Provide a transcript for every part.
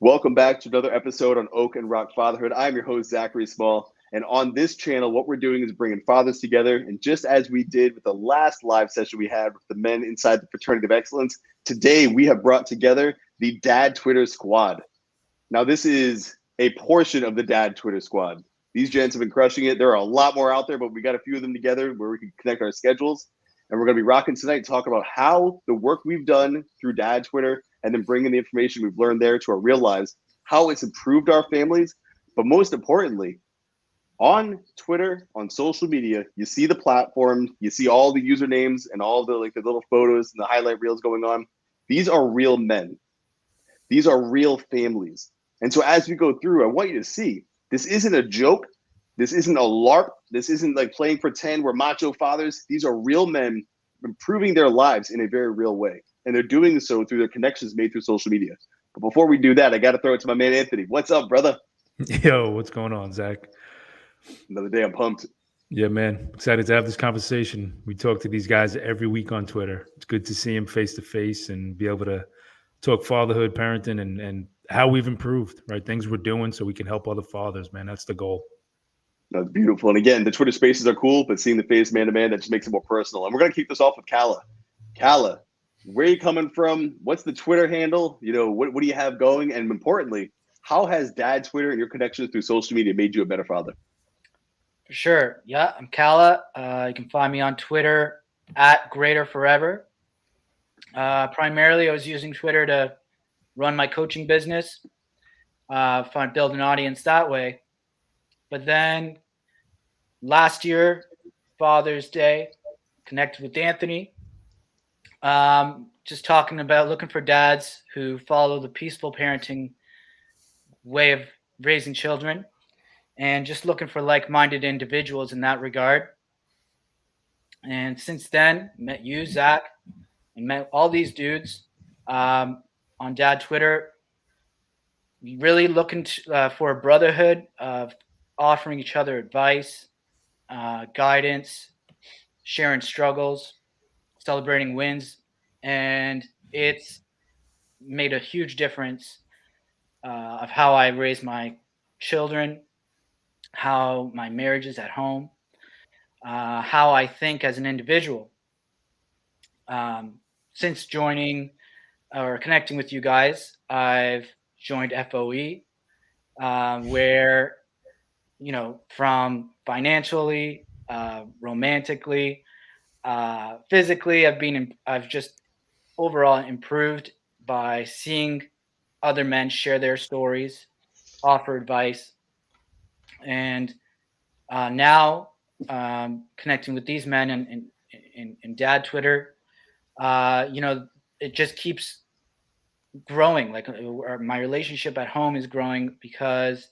Welcome back to another episode on Oak and Rock Fatherhood. I'm your host, Zachary Small. And on this channel, what we're doing is bringing fathers together. And just as we did with the last live session we had with the men inside the Fraternity of Excellence, today we have brought together the Dad Twitter Squad. Now, this is a portion of the Dad Twitter Squad. These gents have been crushing it. There are a lot more out there, but we got a few of them together where we can connect our schedules. And we're going to be rocking tonight, talk about how the work we've done through Dad Twitter and then bringing the information we've learned there to our real lives, how it's improved our families. But most importantly, on Twitter, on social media, you see the platform, you see all the usernames and all the the little photos and the highlight reels going on. These are real men. These are real families. And so as we go through, I want you to see this isn't a joke. This isn't a LARP. This isn't like playing pretend we're macho fathers. These are real men improving their lives in a very real way. And they're doing so through their connections made through social media. But before we do that, I got to throw it to my man, Anthony. What's up, brother? Yo, what's going on, Zach? Another day, I'm pumped. Yeah, man. Excited to have this conversation. We talk to these guys every week on Twitter. It's good to see them face to face and be able to talk fatherhood, parenting, and how we've improved, right? Things we're doing so we can help other fathers, man. That's the goal. That's beautiful. And again, the Twitter spaces are cool, but seeing the face man to man, that just makes it more personal. And we're going to kick this off with Kala. Kala, where are you coming from? What's the Twitter handle? What do you have going? And importantly, how has Dad Twitter and your connections through social media made you a better father? For sure. Yeah, I'm Kala. You can find me on Twitter at Greater Forever. Primarily, I was using Twitter to run my coaching business, build an audience that way. But then last year, Father's Day, connected with Anthony. Just talking about looking for dads who follow the peaceful parenting way of raising children, and just looking for like-minded individuals in that regard. And since then, met you, Zach, and met all these dudes on Dad Twitter. Really looking for a brotherhood of offering each other advice, guidance, sharing struggles, celebrating wins, and it's made a huge difference of how I raise my children, how my marriage is at home, how I think as an individual. Since joining or connecting with you guys, I've joined FOE, where, from financially, romantically, physically, I've just overall improved by seeing other men share their stories, offer advice, and now connecting with these men in Dad Twitter, it just keeps growing. Like my relationship at home is growing because,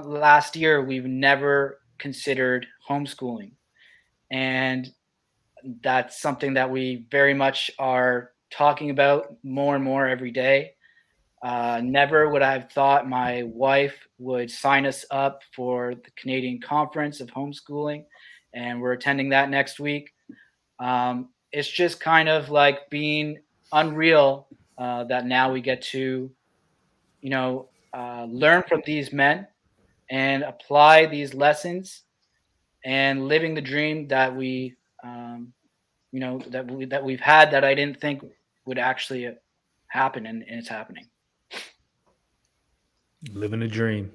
last year we've never considered homeschooling, and that's something that we very much are talking about more and more every day. Never would I have thought my wife would sign us up for the Canadian Conference of Homeschooling, and we're attending that next week. It's just kind of like being unreal that now we get to, learn from these men and apply these lessons and living the dream that that we've had that I didn't think would actually happen, and it's happening. Living a dream.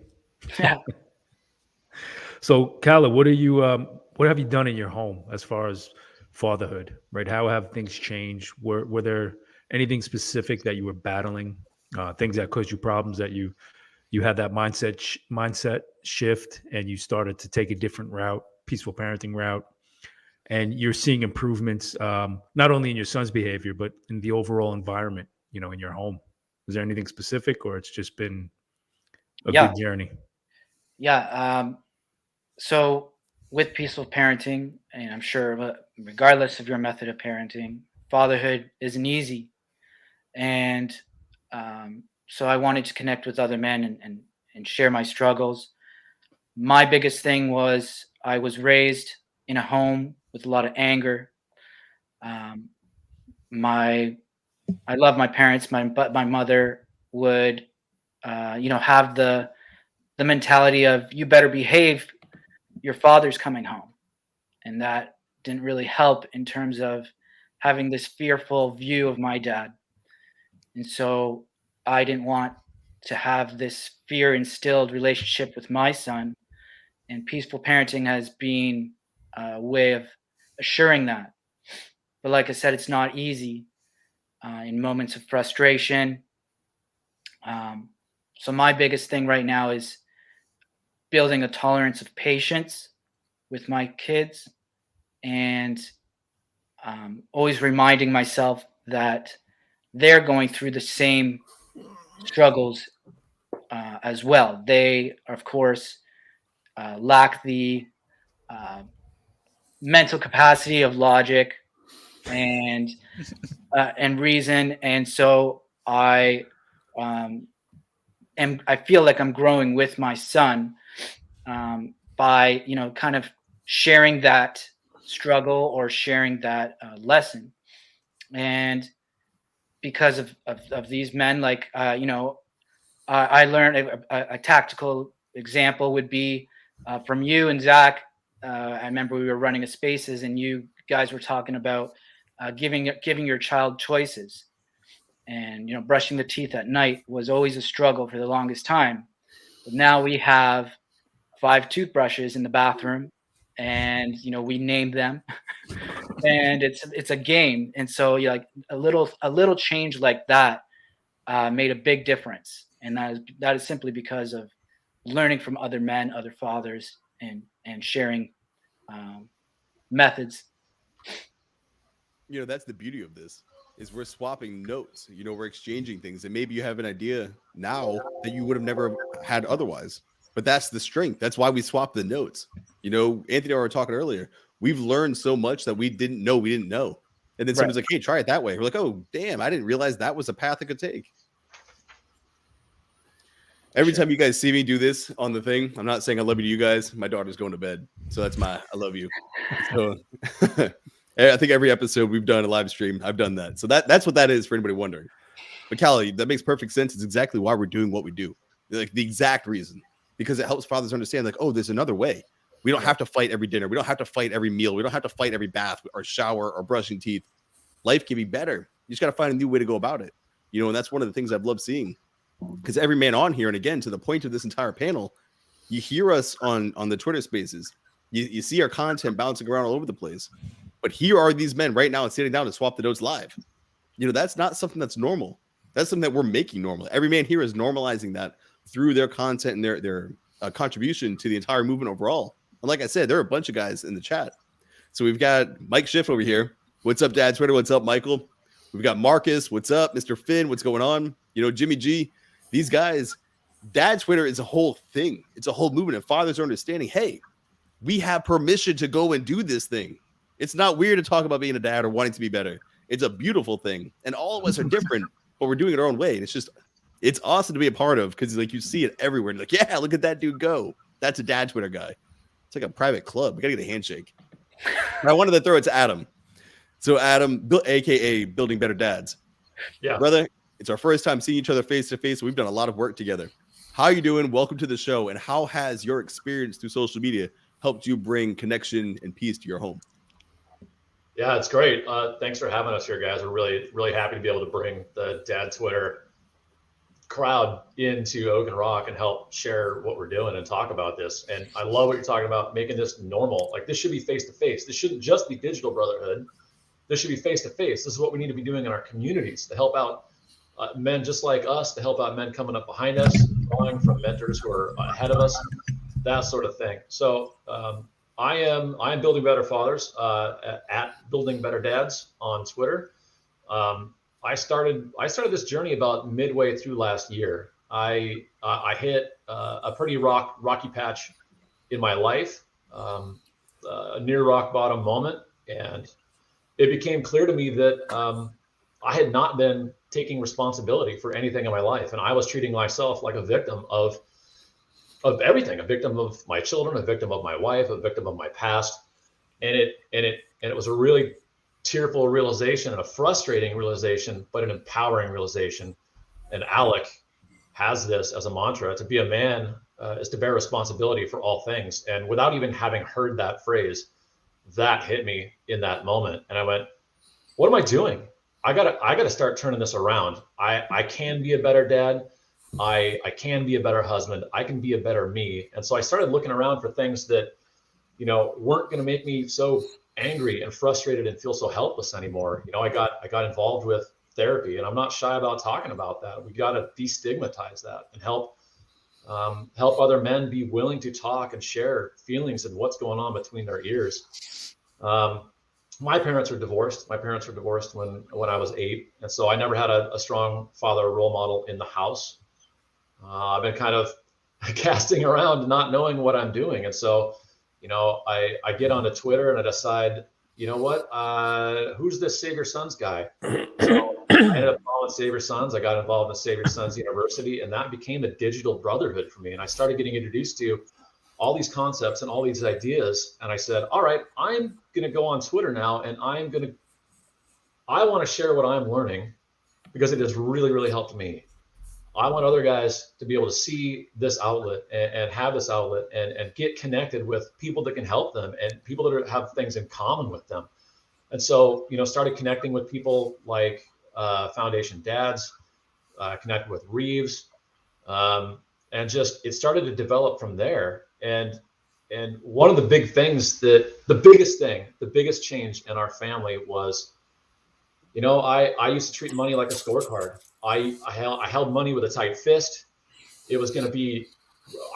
Yeah. So, Kala, what have you done in your home as far as fatherhood, right? How have things changed? Were there anything specific that you were battling, things that caused you problems that you had that mindset shift and you started to take a different route, peaceful parenting route, and you're seeing improvements, not only in your son's behavior but in the overall environment, in your home? Is there anything specific, or it's just been a Yeah. good journey? Yeah. So with peaceful parenting, and I'm sure regardless of your method of parenting, fatherhood isn't easy. And so I wanted to connect with other men and share my struggles. My biggest thing was I was raised in a home with a lot of anger. Um, I love my parents, but my mother would, have the mentality of, you better behave, your father's coming home. And that didn't really help in terms of having this fearful view of my dad. And so I didn't want to have this fear instilled relationship with my son. And peaceful parenting has been a way of assuring that. But like I said, it's not easy in moments of frustration. So my biggest thing right now is building a tolerance of patience with my kids, and always reminding myself that they're going through the same struggles as well. They, of course, lack the mental capacity of logic and reason, and so I feel like I'm growing with my son by kind of sharing that struggle or sharing that lesson. And because of these men, like I learned a tactical example would be from you and Zach. I remember we were running a spaces and you guys were talking about giving your child choices, and brushing the teeth at night was always a struggle for the longest time. But now we have 5 toothbrushes in the bathroom, and we name them, and it's a game. And so like a little change like that made a big difference, and that is simply because of learning from other men, other fathers, and sharing methods. That's the beauty of this, is we're swapping notes. We're exchanging things, and maybe you have an idea now that you would have never had otherwise. But that's the strength. That's why we swap the notes. Anthony and I were talking earlier. We've learned so much that we didn't know. And then someone's like, hey, try it that way. We're like, oh, damn, I didn't realize that was a path I could take. Every time you guys see me do this on the thing, I'm not saying I love you to you guys. My daughter's going to bed. So that's I love you. So I think every episode we've done a live stream, I've done that. So that's what that is for anybody wondering. But Callie, that makes perfect sense. It's exactly why we're doing what we do. Like the exact reason. Because it helps fathers understand, like, oh, there's another way. We don't have to fight every dinner. We don't have to fight every meal. We don't have to fight every bath or shower or brushing teeth. Life can be better. You just got to find a new way to go about it. And that's one of the things I've loved seeing. Because every man on here, and again, to the point of this entire panel, you hear us on the Twitter spaces. You see our content bouncing around all over the place. But here are these men right now sitting down to swap the notes live. That's not something that's normal. That's something that we're making normal. Every man here is normalizing that through their content and their contribution to the entire movement overall. And like I said, there are a bunch of guys in the chat. So we've got Mike Schiff over here. What's up, Dad Twitter? What's up, Michael? We've got Marcus. What's up? Mr. Finn. What's going on? Jimmy G. These guys, Dad Twitter is a whole thing. It's a whole movement. And fathers are understanding, hey, we have permission to go and do this thing. It's not weird to talk about being a dad or wanting to be better. It's a beautiful thing. And all of us are different, but we're doing it our own way. And it's awesome to be a part of, because like you see it everywhere. And like, yeah, look at that dude go. That's a Dad Twitter guy. It's like a private club. We got to get a handshake. I wanted to throw it to Adam. So Adam, aka Building Better Dads. Yeah. Brother, it's our first time seeing each other face to face. We've done a lot of work together. How are you doing? Welcome to the show. And how has your experience through social media helped you bring connection and peace to your home? Yeah, it's great. Thanks for having us here, guys. We're really, really happy to be able to bring the Dad Twitter crowd into Oak and Rock and help share what we're doing and talk about this. And I love what you're talking about, making this normal. Like, this should be face-to-face. This shouldn't just be digital brotherhood. This should be face-to-face. This is what we need to be doing in our communities to help out men just like us, to help out men coming up behind us, drawing from mentors who are ahead of us, that sort of thing. So I am Building Better Fathers at Building Better Dads on Twitter. I started this journey about midway through last year. I hit a pretty rocky patch in my life, a near rock bottom moment, and it became clear to me that I had not been taking responsibility for anything in my life, and I was treating myself like a victim of everything, a victim of my children, a victim of my wife, a victim of my past, and it was a really tearful realization and a frustrating realization, but an empowering realization And Alec has this as a mantra: to be a man is to bear responsibility for all things. And without even having heard that phrase, that hit me in that moment. And I went, what am I doing? I gotta start turning this around. I can be a better dad. I can be a better husband. I can be a better me. And so I started looking around for things that, weren't going to make me so angry and frustrated and feel so helpless anymore. I got involved with therapy, and I'm not shy about talking about that. We got to destigmatize that and help other men be willing to talk and share feelings and what's going on between their ears. My parents are divorced. My parents were divorced when I was 8, and so I never had a strong father role model in the house. I've been kind of casting around, not knowing what I'm doing, and so I get onto Twitter and I decide, what? Who's this Save Your Sons guy? So I ended up following Save Your Sons. I got involved in Save Your Sons University, and that became a digital brotherhood for me. And I started getting introduced to all these concepts and all these ideas. And I said, all right, I'm going to go on Twitter now, and I want to share what I'm learning, because it has really, really helped me. I want other guys to be able to see this outlet and have this outlet and get connected with people that can help them and people that have things in common with them. And so, started connecting with people like Foundation Dads, connected with Reeves, and just it started to develop from there. And one of the big things the biggest change in our family was, I used to treat money like a scorecard. I held money with a tight fist. It was going to be,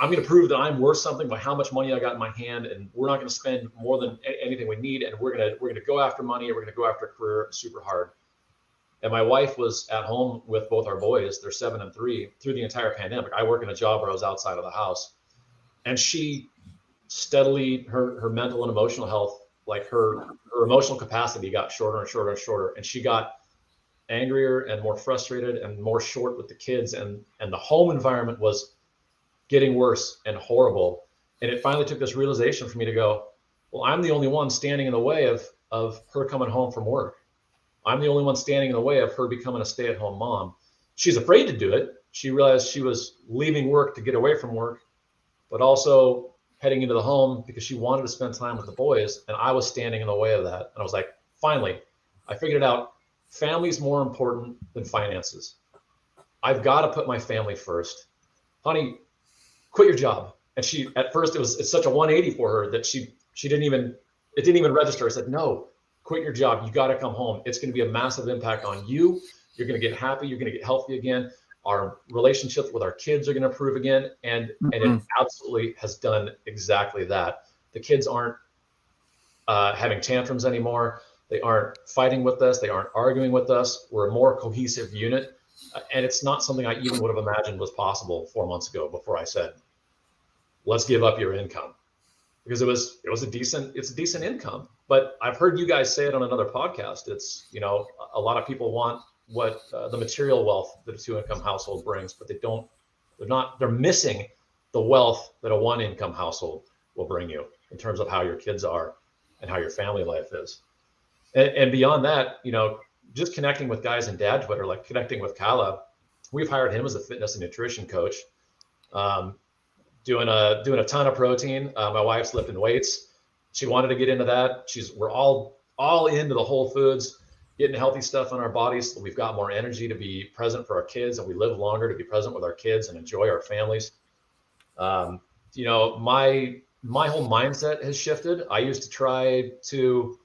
I'm going to prove that I'm worth something by how much money I got in my hand, and we're not going to spend more than anything we need, and we're going to go after money, and we're going to go after a career super hard. And my wife was at home with both our boys. They're 7 and 3 through the entire pandemic. I work in a job where I was outside of the house, and she steadily, her mental and emotional health, like her emotional capacity got shorter and shorter and shorter, and she got angrier and more frustrated and more short with the kids, and the home environment was getting worse and horrible. And it finally took this realization for me to go, well, I'm the only one standing in the way of her coming home from work. I'm the only one standing in the way of her becoming a stay-at-home mom. She's afraid to do it. She realized she was leaving work to get away from work, but also heading into the home because she wanted to spend time with the boys, and I was standing in the way of that. And I was like, finally, I figured it out. Family's more important than finances. I've got to put my family first. Honey, quit your job. And she, at first, it's such a 180 for her that it didn't even register. I said, no, quit your job. You got to come home. It's going to be a massive impact on you. You're going to get happy. You're going to get healthy again. Our relationships with our kids are going to improve again. And it absolutely has done exactly that. The kids aren't having tantrums anymore. They aren't fighting with us. They aren't arguing with us. We're a more cohesive unit. And it's not something I even would have imagined was possible 4 months ago before I said, let's give up your income. Because it's a decent income. But I've heard you guys say it on another podcast. It's, a lot of people want what the material wealth that a 2-income household brings, but they're missing the wealth that a 1-income household will bring you in terms of how your kids are and how your family life is. And beyond that, just connecting with guys in dad Twitter, like connecting with Kala, we've hired him as a fitness and nutrition coach, doing a ton of protein. My wife's lifting weights. She wanted to get into that. We're all into the whole foods, getting healthy stuff in our bodies. So we've got more energy to be present for our kids, and we live longer to be present with our kids and enjoy our families. My whole mindset has shifted. I used to try to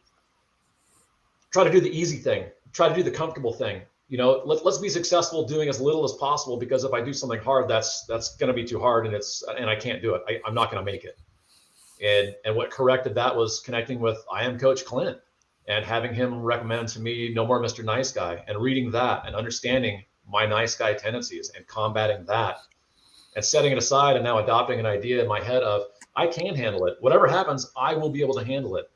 do the easy thing, try to do the comfortable thing. Let's be successful doing as little as possible, because if I do something hard, that's going to be too hard, and I can't do it. I'm not going to make it. And what corrected that was connecting with I Am Coach Clint and having him recommend to me No More Mr. Nice Guy, and reading that and understanding my nice guy tendencies and combating that and setting it aside, and now adopting an idea in my head of I can handle it. Whatever happens, I will be able to handle it.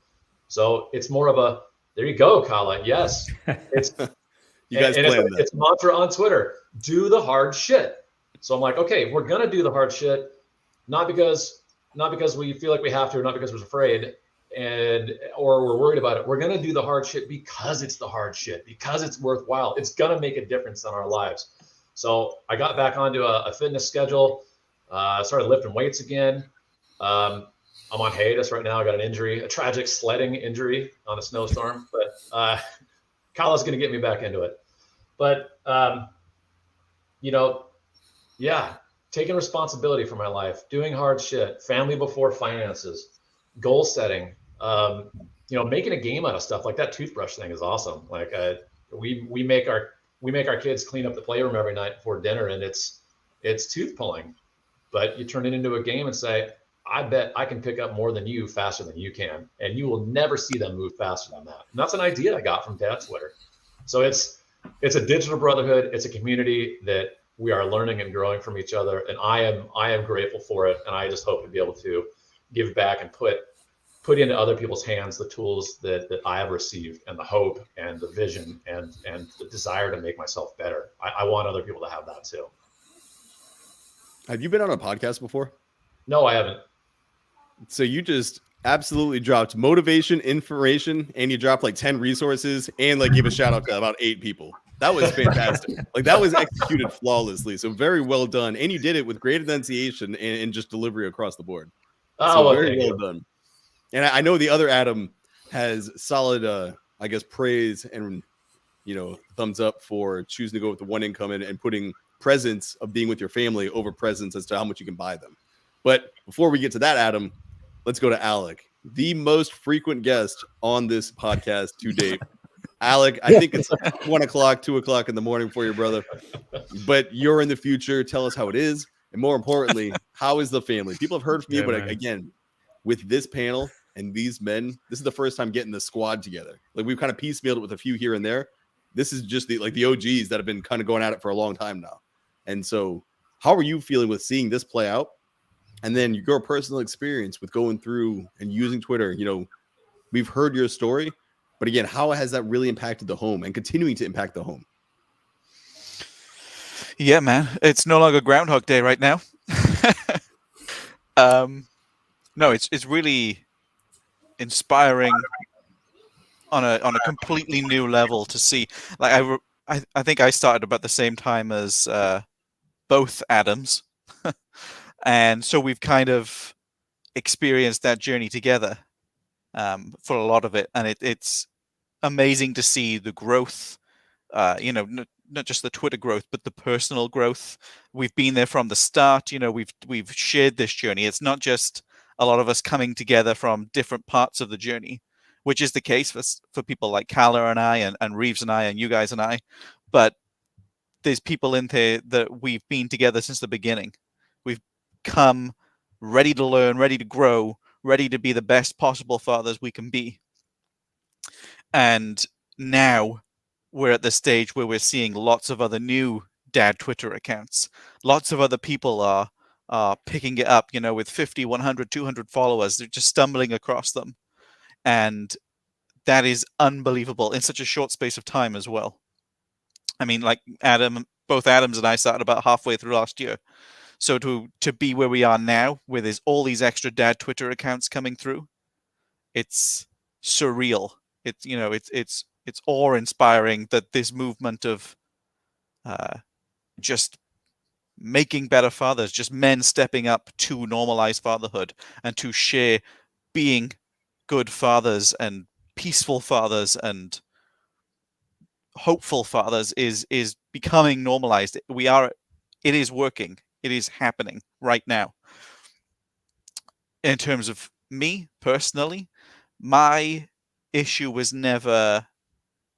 So it's more of a, there you go, Kala. Yes. It's you guys and planned that. It's a mantra on Twitter. Do the hard shit. So I'm like, okay, we're gonna do the hard shit, not because we feel like we have to, or not because we're afraid or we're worried about it. We're gonna do the hard shit because it's the hard shit, because it's worthwhile. It's gonna make a difference in our lives. So I got back onto a fitness schedule, started lifting weights again. I'm on hiatus right now. I got an injury, a tragic sledding injury on a snowstorm, but Kyla's going to get me back into it. But, yeah, taking responsibility for my life, doing hard shit, family before finances, goal setting, making a game out of stuff like that toothbrush thing is awesome. Like we make our kids clean up the playroom every night before dinner, and it's tooth pulling, but you turn it into a game and say, I bet I can pick up more than you faster than you can, and you will never see them move faster than that. And that's an idea I got from Dad Twitter. So it's a digital brotherhood. It's a community that we are learning and growing from each other, and I am grateful for it. And I just hope to be able to give back and put into other people's hands the tools that I have received, and the hope and the vision and the desire to make myself better. I want other people to have that too. Have you been on a podcast before? No, I haven't. So you just absolutely dropped motivation, information, and you dropped like 10 resources and like give a shout out to about 8 people. That was fantastic. Like that was executed flawlessly. So very well done. And you did it with great enunciation and just delivery across the board. So very well done. And I know the other Adam has solid, praise and, thumbs up for choosing to go with the one income and putting presence of being with your family over presence as to how much you can buy them. But before we get to that, Adam, let's go to Alec, the most frequent guest on this podcast to date. Alec, I think it's 1 o'clock, 2 o'clock in the morning for your brother, but you're in the future. Tell us how it is. And more importantly, how is the family? People have heard from you, but man, again, with this panel and these men, this is the first time getting the squad together. Like we've kind of piecemealed it with a few here and there. This is just the OGs that have been kind of going at it for a long time now. And so how are you feeling with seeing this play out? And then your personal experience with going through and using Twitter. We've heard your story, but again, how has that really impacted the home and continuing to impact the home? Yeah, man, it's no longer Groundhog Day right now. No, it's really inspiring on a completely new level to see. Like I think I started about the same time as both Adams. And so we've kind of experienced that journey together for a lot of it. And it's amazing to see the growth, not just the Twitter growth, but the personal growth. We've been there from the start. We've shared this journey. It's not just a lot of us coming together from different parts of the journey, which is the case for people like Kala and I and Reeves and I and you guys and I. But there's people in there that we've been together since the beginning. We've come ready to learn, ready to grow, ready to be the best possible fathers we can be. And now we're at the stage where we're seeing lots of other new dad Twitter accounts. Lots of other people are picking it up, with 50, 100, 200 followers. They're just stumbling across them. And that is unbelievable in such a short space of time as well. I mean, like both Adams and I started about halfway through last year. So to be where we are now, where there's all these extra dad Twitter accounts coming through, it's surreal. It's awe-inspiring that this movement of just making better fathers, just men stepping up to normalize fatherhood and to share being good fathers and peaceful fathers and hopeful fathers is becoming normalized. It is working. It is happening right now. In terms of me personally, my issue was never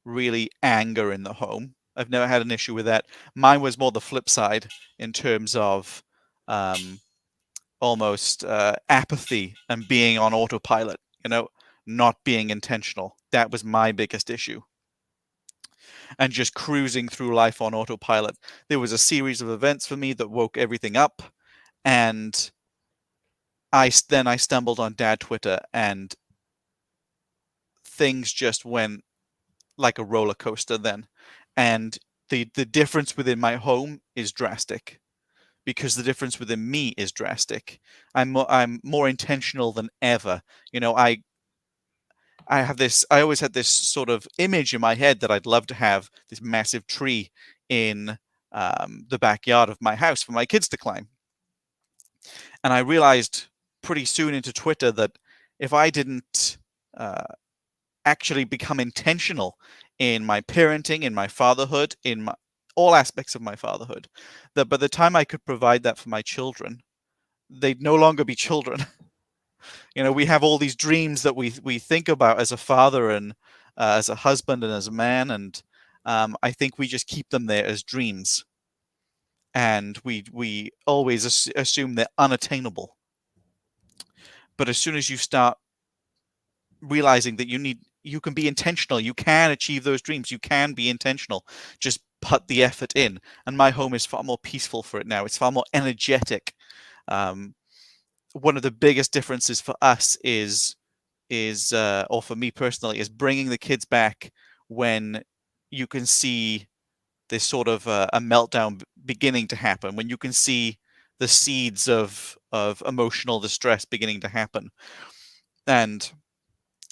really anger in the home. I've never had an issue with that. Mine was more the flip side in terms of almost apathy and being on autopilot, not being intentional. That was my biggest issue. And just cruising through life on autopilot. There was a series of events for me that woke everything up. And I stumbled on dad Twitter and things just went like a roller coaster then. And the difference within my home is drastic because the difference within me is drastic. I'm more intentional than ever. I always had this sort of image in my head that I'd love to have this massive tree in the backyard of my house for my kids to climb. And I realized pretty soon into Twitter that if I didn't actually become intentional in my parenting, in my fatherhood, in all aspects of my fatherhood, that by the time I could provide that for my children, they'd no longer be children. We have all these dreams that we think about as a father and as a husband and as a man, and I think we just keep them there as dreams, and we always assume they're unattainable. But as soon as you start realizing that you can be intentional, you can achieve those dreams, you can be intentional, just put the effort in. And my home is far more peaceful for it now. It's far more energetic. One of the biggest differences for us is or for me personally, is bringing the kids back when you can see this sort of a meltdown beginning to happen, when you can see the seeds of emotional distress beginning to happen. And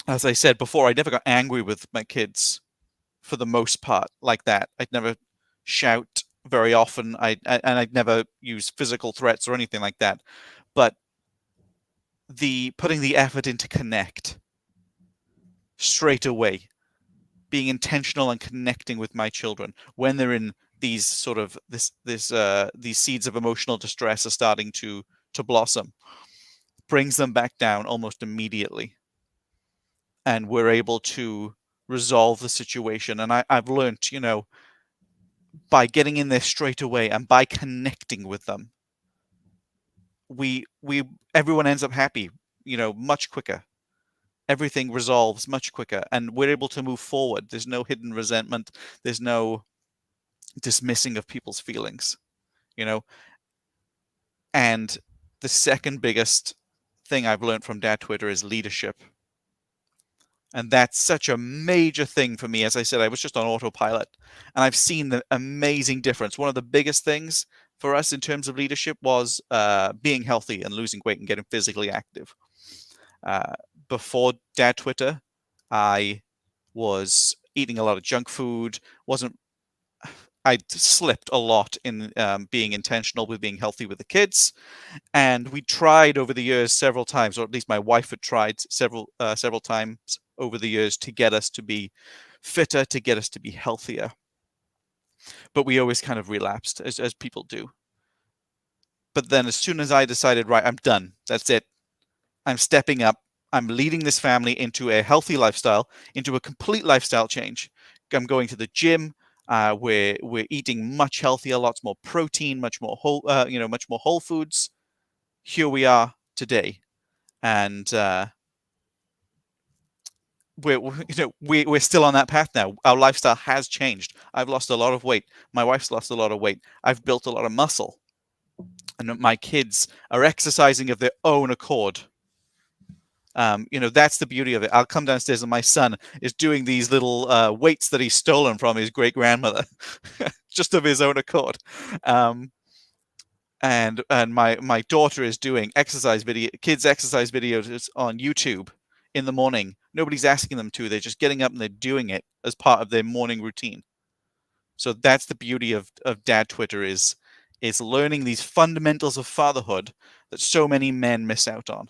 as I said before, I never got angry with my kids for the most part like that. I'd never shout very often. I'd never use physical threats or anything like that. But putting the effort in to connect straight away, being intentional and connecting with my children when they're in these sort of these seeds of emotional distress are starting to blossom, brings them back down almost immediately, and we're able to resolve the situation. And I've learned, by getting in there straight away and by connecting with them, everyone ends up happy, much quicker. Everything resolves much quicker, and we're able to move forward. There's no hidden resentment. There's no dismissing of people's feelings, And the second biggest thing I've learned from Dad Twitter is leadership. And that's such a major thing for me. As I said, I was just on autopilot, and I've seen the amazing difference. One of the biggest things for us in terms of leadership was being healthy and losing weight and getting physically active. Before Dad Twitter, I was eating a lot of junk food. I slipped a lot in being intentional with being healthy with the kids. And we tried over the years several times, or at least my wife had tried several times over the years to get us to be fitter, to get us to be healthier. But we always kind of relapsed, as people do. But then as soon as I decided, right, I'm done. That's it. I'm stepping up. I'm leading this family into a healthy lifestyle, into a complete lifestyle change. I'm going to the gym. We're eating much healthier, lots more protein, much more whole foods. Here we are today, and we're still on that path now. Our lifestyle has changed. I've lost a lot of weight. My wife's lost a lot of weight. I've built a lot of muscle, and my kids are exercising of their own accord. That's the beauty of it. I'll come downstairs and my son is doing these little weights that he's stolen from his great grandmother, just of his own accord. And my daughter is doing kids exercise videos on YouTube in the morning. Nobody's asking them to. They're just getting up and they're doing it as part of their morning routine. So that's the beauty of Dad Twitter is learning these fundamentals of fatherhood that so many men miss out on.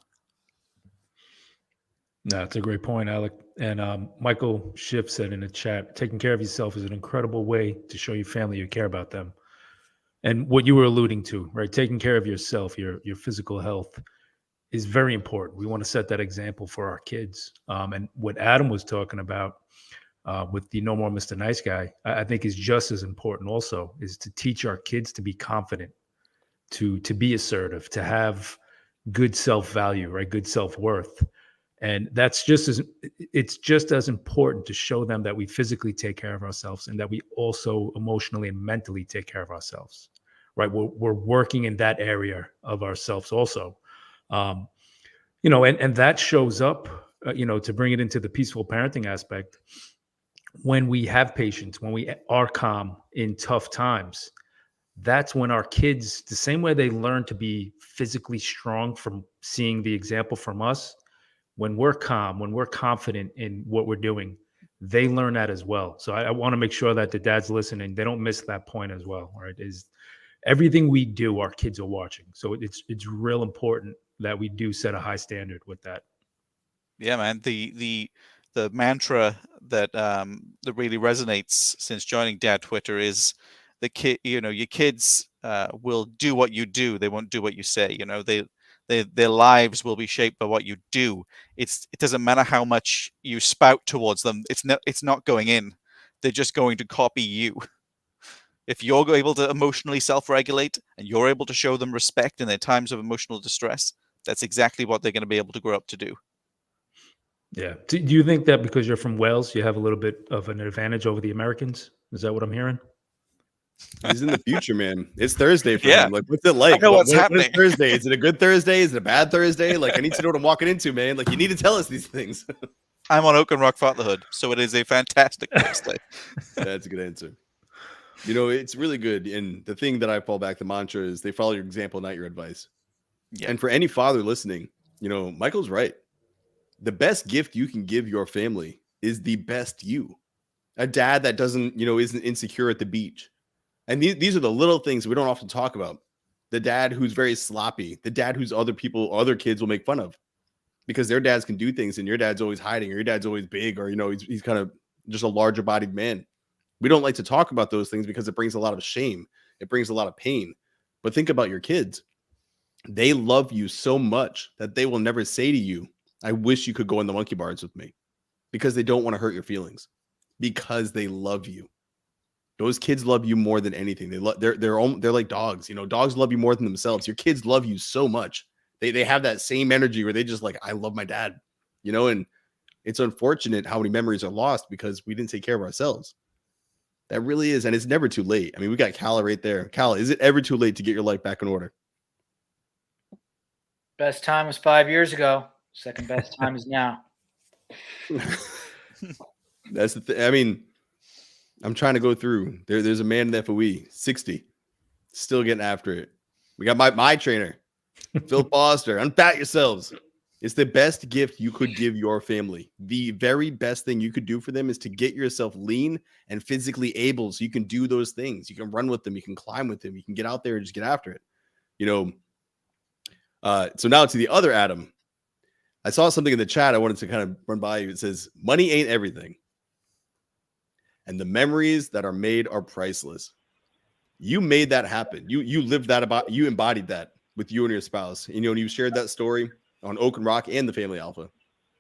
No, that's a great point, Alec. And Michael Schiff said in the chat, taking care of yourself is an incredible way to show your family you care about them. And what you were alluding to, right? Taking care of yourself, your physical health is very important. We want to set that example for our kids. And what Adam was talking about with the No More Mr. Nice Guy, I think is just as important also, is to teach our kids to be confident, to be assertive, to have good self-value, right? Good self-worth. And it's just as important to show them that we physically take care of ourselves and that we also emotionally and mentally take care of ourselves, right? We're working in that area of ourselves also. And that shows up, to bring it into the peaceful parenting aspect, when we have patience, when we are calm in tough times. That's when our kids, the same way they learn to be physically strong from seeing the example from us, when we're calm, when we're confident in what we're doing, they learn that as well. So I want to make sure that the dads listening, they don't miss that point as well. Right? Is everything we do, our kids are watching. So it's real important that we do set a high standard with that. Yeah, man. The mantra that that really resonates since joining Dad Twitter is the kid. You know, your kids will do what you do. They won't do what you say. You know, their lives will be shaped by what you do. It doesn't matter how much you spout towards them. It's not going in. They're just going to copy you. If you're able to emotionally self-regulate and you're able to show them respect in their times of emotional distress, that's exactly what they're going to be able to grow up to do. Yeah. Do you think that because you're from Wales, you have a little bit of an advantage over the Americans? Is that what I'm hearing? He's in the future, man. It's Thursday for Yeah. him. Like, what's it like? I know what's what is happening. Thursday? Is it a good Thursday? Is it a bad Thursday? Like, I need to know what I'm walking into, man. Like, you need to tell us these things. I'm on Oak and Rock Fatherhood, so it is a fantastic Thursday. That's a good answer. You know, it's really good. And the thing that I fall back, the mantra is they follow your example, not your advice. Yeah. And for any father listening, you know, Michael's right. The best gift you can give your family is the best you. A dad that doesn't, you know, isn't insecure at the beach. And these are the little things we don't often talk about. The dad who's very sloppy, the dad whose other kids will make fun of because their dads can do things and your dad's always hiding or your dad's always big or, you know, he's kind of just a larger bodied man. We don't like to talk about those things because it brings a lot of shame. It brings a lot of pain. But think about your kids. They love you so much that they will never say to you, I wish you could go in the monkey bars with me, because they don't want to hurt your feelings, because they love you. Those kids love you more than anything. They're like dogs. You know, dogs love you more than themselves. Your kids love you so much. They have that same energy where they just like, I love my dad, you know, and it's unfortunate how many memories are lost because we didn't take care of ourselves. That really is. And it's never too late. I mean, we got Calla right there. Calla, is it ever too late to get your life back in order? Best time was 5 years ago. Second best time is now. That's the thing. I mean, I'm trying to go through. There's a man in the FOE, 60, still getting after it. We got my trainer, Phil Foster. Unfat yourselves. It's the best gift you could give your family. The very best thing you could do for them is to get yourself lean and physically able so you can do those things. You can run with them. You can climb with them. You can get out there and just get after it. You know, so now to the other Adam. I saw something in the chat I wanted to kind of run by you. It says, money ain't everything. And the memories that are made are priceless. You made that happen. You lived that you embodied that with you and your spouse. You know, and you shared that story on Oak and Rock and the Family Alpha.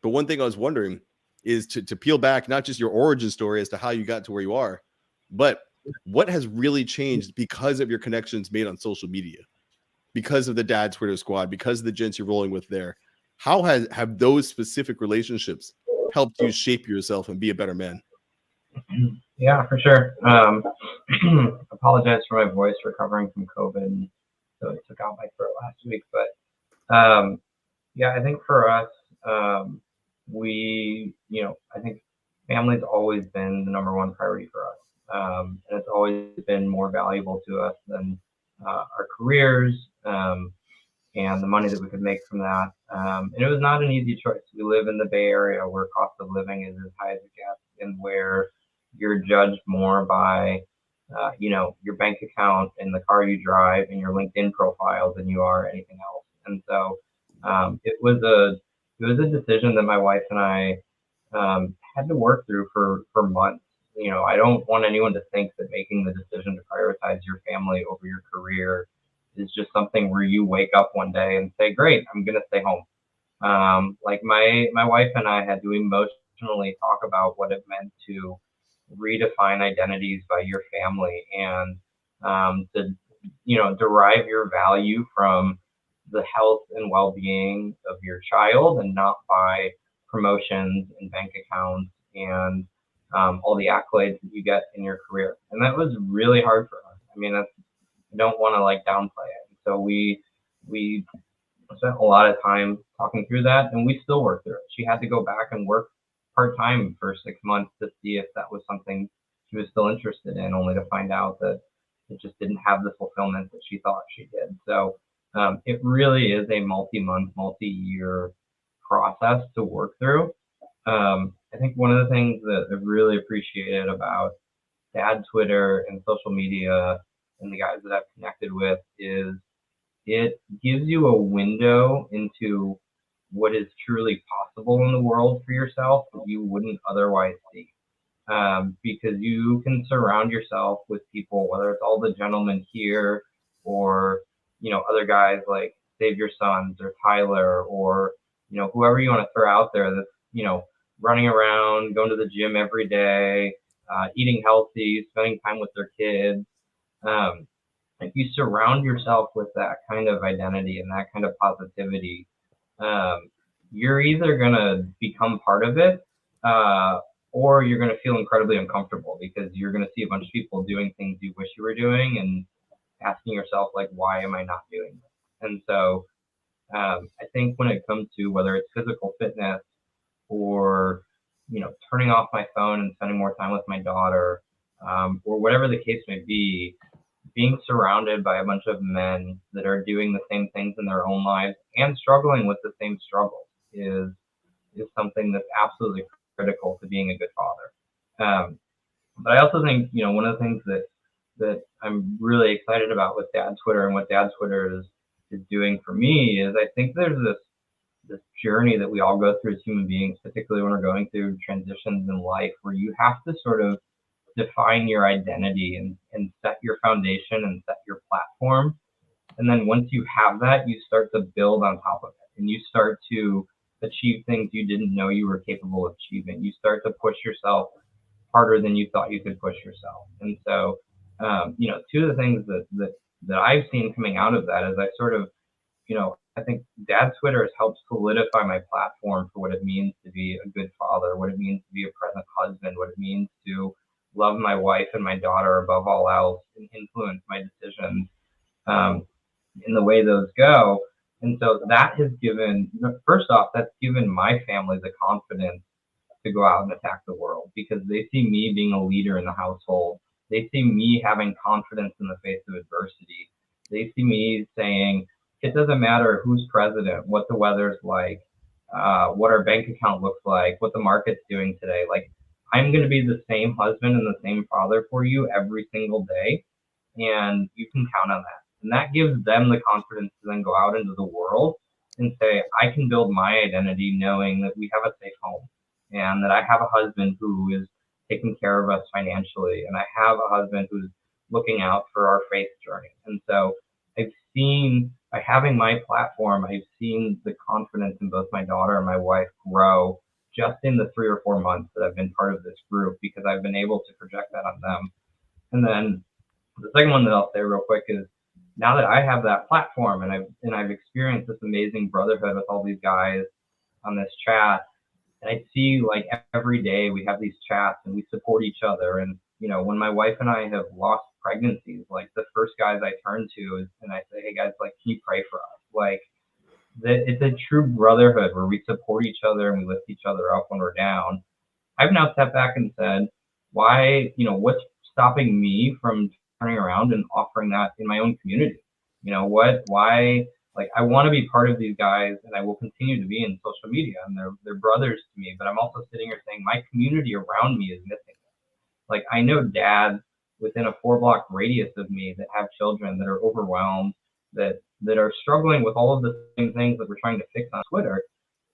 But one thing I was wondering is to peel back, not just your origin story as to how you got to where you are, but what has really changed because of your connections made on social media, because of the Dad Twitter squad, because of the gents you're rolling with there. How have those specific relationships helped you shape yourself and be a better man? Yeah, for sure. Apologize for my voice, recovering from COVID. So it took out my throat last week. But yeah, I think for us, I think family's always been the number one priority for us. And it's always been more valuable to us than our careers and the money that we could make from that. And it was not an easy choice. We live in the Bay Area where cost of living is as high as it gets, and where you're judged more by, your bank account and the car you drive and your LinkedIn profile than you are anything else. And so it was a decision that my wife and I had to work through for months. You know, I don't want anyone to think that making the decision to prioritize your family over your career is just something where you wake up one day and say, great, I'm going to stay home. Like my wife and I had to emotionally talk about what it meant to redefine identities by your family and to, derive your value from the health and well-being of your child and not by promotions and bank accounts and all the accolades that you get in your career. And that was really hard for us. I mean, I don't want to downplay it. So we spent a lot of time talking through that, and we still work through it. She had to go back and work part-time for 6 months to see if that was something she was still interested in, only to find out that it just didn't have the fulfillment that she thought she did. So it really is a multi-month, multi-year process to work through. I think one of the things that I've really appreciated about dad Twitter and social media and the guys that I've connected with is it gives you a window into what is truly possible in the world for yourself that you wouldn't otherwise see. Because you can surround yourself with people, whether it's all the gentlemen here or, other guys like Save Your Sons or Tyler or, whoever you want to throw out there that's, running around, going to the gym every day, eating healthy, spending time with their kids. If you surround yourself with that kind of identity and that kind of positivity, you're either going to become part of it, or you're going to feel incredibly uncomfortable because you're going to see a bunch of people doing things you wish you were doing and asking yourself, like, why am I not doing this? And so I think when it comes to whether it's physical fitness or, turning off my phone and spending more time with my daughter, or whatever the case may be, being surrounded by a bunch of men that are doing the same things in their own lives and struggling with the same struggles is something that's absolutely critical to being a good father. But I also think, one of the things that I'm really excited about with Dad Twitter and what Dad Twitter is doing for me is I think there's this journey that we all go through as human beings, particularly when we're going through transitions in life, where you have to sort of define your identity and set your foundation and set your platform. And then once you have that, you start to build on top of it and you start to achieve things you didn't know you were capable of achieving. You start to push yourself harder than you thought you could push yourself. And so, two of the things that I've seen coming out of that is I sort of, I think Dad Twitter has helped solidify my platform for what it means to be a good father, what it means to be a present husband, what it means to love my wife and my daughter above all else and influence my decisions in the way those go. And so that has given, first off, that's given my family the confidence to go out and attack the world because they see me being a leader in the household. They see me having confidence in the face of adversity. They see me saying, it doesn't matter who's president, what the weather's like, what our bank account looks like, what the market's doing today. Like, I'm going to be the same husband and the same father for you every single day, and you can count on that. And that gives them the confidence to then go out into the world and say, I can build my identity knowing that we have a safe home and that I have a husband who is taking care of us financially, and I have a husband who's looking out for our faith journey. And so I've seen, by having my platform, I've seen the confidence in both my daughter and my wife grow just in the 3 or 4 months that I've been part of this group because I've been able to project that on them. And then the second one that I'll say real quick is now that I have that platform and I've experienced this amazing brotherhood with all these guys on this chat, and I see like every day we have these chats and we support each other. And, when my wife and I have lost pregnancies, like the first guys I turn to is, and I say, hey guys, like, can you pray for us? Like, it's a true brotherhood where we support each other and we lift each other up when we're down. I've now stepped back and said, why, what's stopping me from turning around and offering that in my own community? Why, like, I want to be part of these guys and I will continue to be in social media and they're brothers to me, but I'm also sitting here saying my community around me is missing this. Like, I know dads within a 4-block radius of me that have children that are overwhelmed, that are struggling with all of the same things that we're trying to fix on Twitter.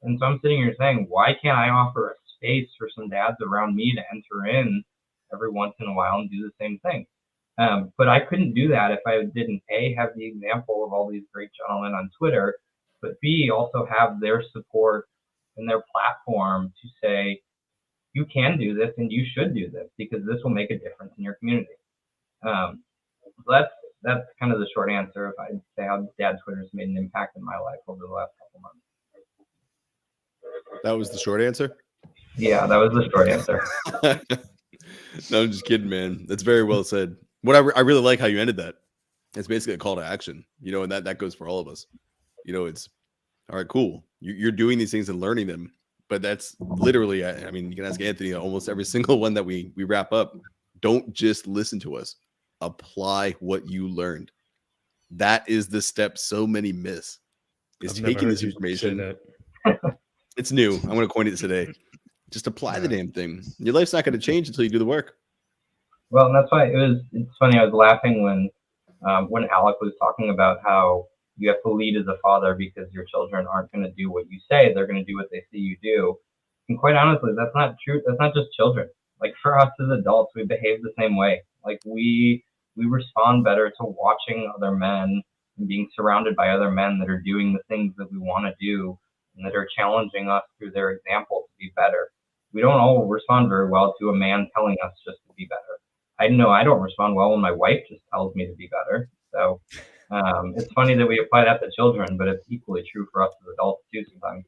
And so I'm sitting here saying, why can't I offer a space for some dads around me to enter in every once in a while and do the same thing? But I couldn't do that if I didn't, A, have the example of all these great gentlemen on Twitter, but B, also have their support and their platform to say, you can do this and you should do this because this will make a difference in your community. So that's kind of the short answer if I'd say how Dad Twitter's made an impact in my life over the last couple months. That was the short answer? Yeah, that was the short answer. No, I'm just kidding, man. That's very well said. What I really like how you ended that. It's basically a call to action, and that goes for all of us. It's all right, cool. You're doing these things and learning them, but that's literally, I mean, you can ask Anthony almost every single one that we wrap up. Don't just listen to us. Apply what you learned. That is the step so many miss. Is taking this information. That. It's new. I'm going to coin it today. Just apply the damn thing. Your life's not going to change until you do the work. Well, and that's why it's funny. I was laughing when Alec was talking about how you have to lead as a father because your children aren't going to do what you say. They're going to do what they see you do. And quite honestly, that's not true. That's not just children. Like for us as adults, we behave the same way. Like we respond better to watching other men and being surrounded by other men that are doing the things that we want to do and that are challenging us through their example to be better. We don't all respond very well to a man telling us just to be better. I know I don't respond well when my wife just tells me to be better. So it's funny that we apply that to children, but it's equally true for us as adults too sometimes.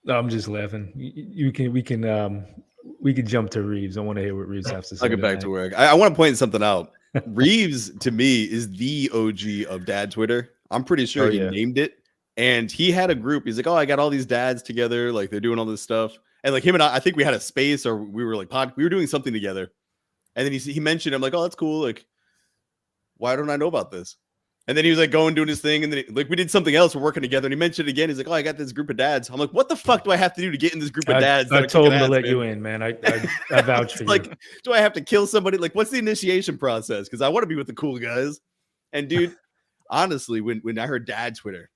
No, I'm just laughing. We can jump to Reeves. I want to hear what Reeves has to say. I'll get back to work. I want to point something out. Reeves, to me, is the OG of dad Twitter. I'm pretty sure he named it. And he had a group. He's like, oh, I got all these dads together. Like they're doing all this stuff. And like him and I think we had a space or we were like we were doing something together. And then he mentioned, I'm like, oh, that's cool. Like, why don't I know about this? And then he was like doing his thing. And then like we did something else. We're working together. And he mentioned it again. He's like, oh, I got this group of dads. I'm like, what the fuck do I have to do to get in this group of dads? I told him to let you in, man. I vouch for you. Like, do I have to kill somebody? Like, what's the initiation process? Because I want to be with the cool guys. And dude, honestly, when I heard dad Twitter,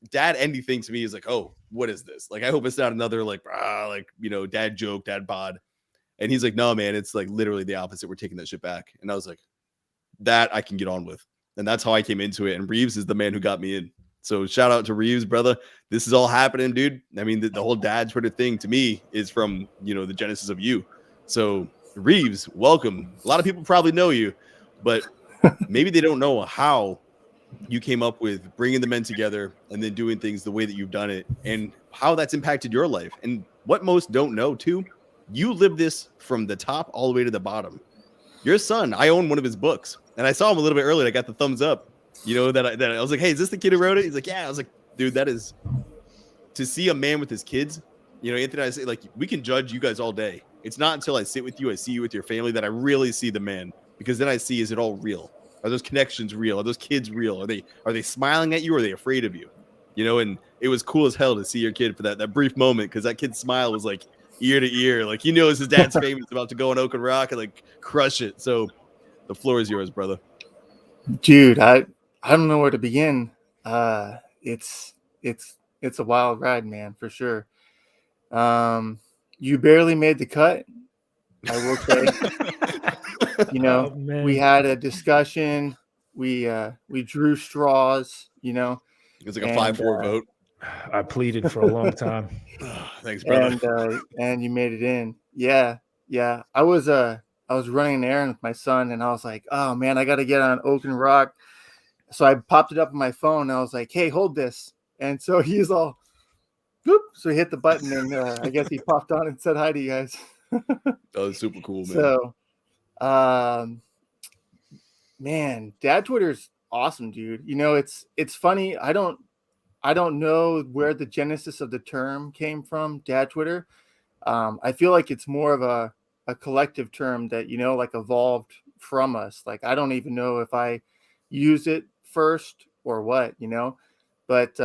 dad anything to me is like, oh, what is this? Like, I hope it's not another like dad joke, dad bod. And he's like, no, man, it's like literally the opposite. We're taking that shit back. And I was like, that I can get on with. And that's how I came into it. And Reeves is the man who got me in. So shout out to Reeves, brother. This is all happening, dude. I mean, the whole dad Twitter thing to me is from, the genesis of you. So Reeves, welcome. A lot of people probably know you, but maybe they don't know how you came up with bringing the men together and then doing things the way that you've done it and how that's impacted your life. And what most don't know too, you live this from the top all the way to the bottom. Your son, I own one of his books and I saw him a little bit earlier. I got the thumbs up, that I was like, hey, is this the kid who wrote it? He's like, yeah. I was like, dude, that is to see a man with his kids. Anthony and I say, like, we can judge you guys all day. It's not until I sit with you, I see you with your family that I really see the man, because then I see, is it all real? Are those connections real? Are those kids real? Are they smiling at you or are they afraid of you? And it was cool as hell to see your kid for that brief moment, because that kid's smile was like ear to ear. Like he knows his dad's famous about to go on Oak and Rock and like crush it. So the floor is yours, brother. Dude, I don't know where to begin. It's a wild ride, man, for sure. You barely made the cut, I will say. We had a discussion. We drew straws. It was like a 5-4 vote. I pleaded for a long time. Thanks, brother. And you made it in. Yeah. I was running an errand with my son, and I was like, oh man, I got to get on Oak and Rock. So I popped it up on my phone, and I was like, hey, hold this. And so he's all, boop. So he hit the button, and I guess he popped on and said hi to you guys. That was super cool, man. So, man, dad Twitter's awesome, dude. It's funny. I don't know where the genesis of the term came from, dad Twitter. I feel like it's more of a collective term that, like evolved from us. Like, I don't even know if I used it first or what, but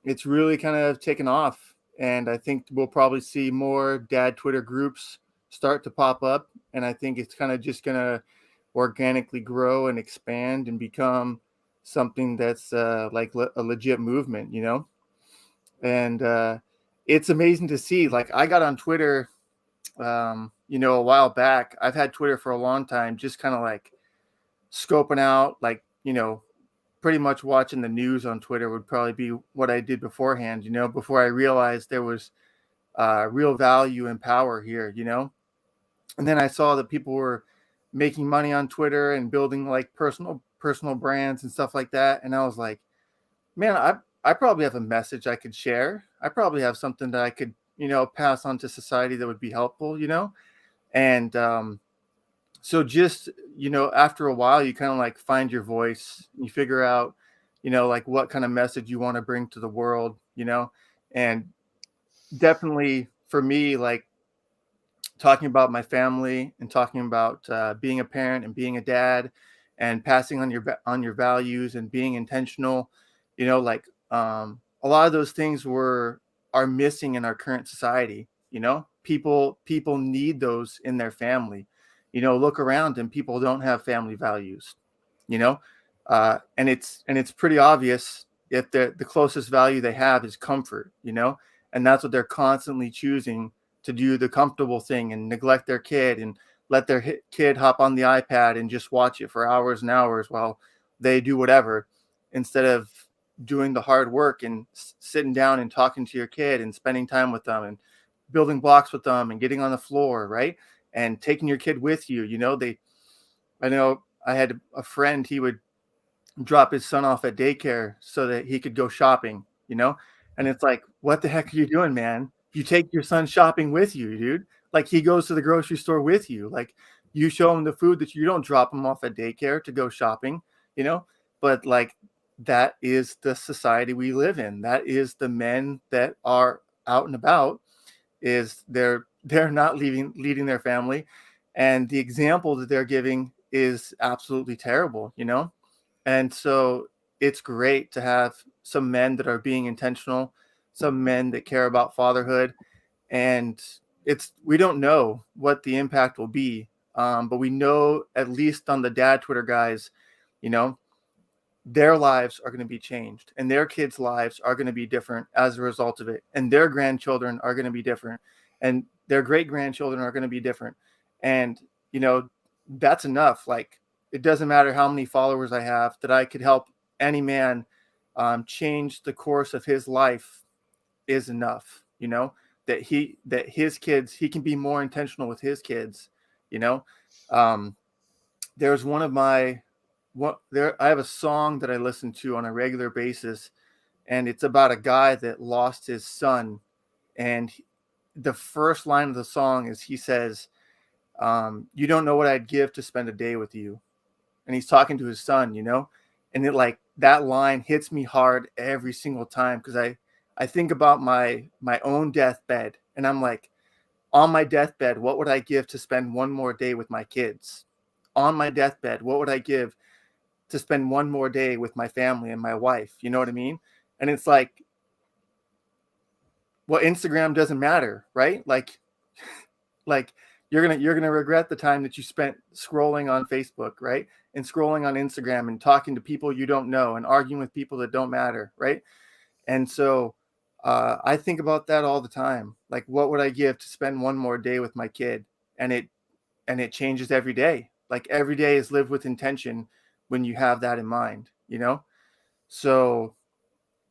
it's really kind of taken off. And I think we'll probably see more dad Twitter groups start to pop up. And I think it's kind of just going to organically grow and expand and become something that's like a legit movement, and it's amazing to see. Like, I got on Twitter, a while back. I've had Twitter for a long time, just kind of like scoping out, like, pretty much watching the news on Twitter would probably be what I did beforehand, before I realized there was real value and power here, and then I saw that people were making money on Twitter and building like personal brands and stuff like that. And I was like, man, I probably have a message I could share. I probably have something that I could, pass on to society that would be helpful, and so just, after a while, you kind of like find your voice, you figure out, like what kind of message you want to bring to the world, and definitely for me, like talking about my family and talking about being a parent and being a dad and passing on your values and being intentional You know, like a lot of those things are missing in our current society. You know, people need those in their family. You know, look around and people don't have family values. You know, and it's pretty obvious if the closest value they have is comfort. You know, and that's what they're constantly choosing to do, the comfortable thing, and neglect their kid and let their kid hop on the iPad and just watch it for hours and hours while they do whatever, instead of doing the hard work and sitting down and talking to your kid and spending time with them and building blocks with them and getting on the floor, right? And taking your kid with you. You know, I know I had a friend, he would drop his son off at daycare so that he could go shopping, you know? And it's like, what the heck are you doing, man? You take your son shopping with you, dude. Like, he goes to the grocery store with you. Like, you show him the food that you don't drop him off at daycare to go shopping, you know? But like, that is the society we live in. That is the men that are out and about, is they're not leading their family. And the example that they're giving is absolutely terrible, you know? And so it's great to have some men that are being intentional, some men that care about fatherhood. And we don't know what the impact will be, but we know, at least on the dad Twitter guys, you know, their lives are going to be changed, and their kids' lives are going to be different as a result of it. And their grandchildren are going to be different, and their great grandchildren are going to be different. And, you know, that's enough. Like, it doesn't matter how many followers I have, that I could help any man change the course of his life is enough. You know, that his kids, he can be more intentional with his kids. You know, there's one of my, I have a song that I listen to on a regular basis, and it's about a guy that lost his son. And the first line of the song is, he says, you don't know what I'd give to spend a day with you. And he's talking to his son, you know, and it, like, that line hits me hard every single time, because I think about my own deathbed, and I'm like, on my deathbed, what would I give to spend one more day with my kids? On my deathbed, what would I give to spend one more day with my family and my wife? You know what I mean? And it's like, well, Instagram doesn't matter, right? Like you're gonna regret the time that you spent scrolling on Facebook, right? And scrolling on Instagram and talking to people you don't know and arguing with people that don't matter, right? And so I think about that all the time. Like, what would I give to spend one more day with my kid? And it changes every day. Like, every day is lived with intention when you have that in mind, you know? So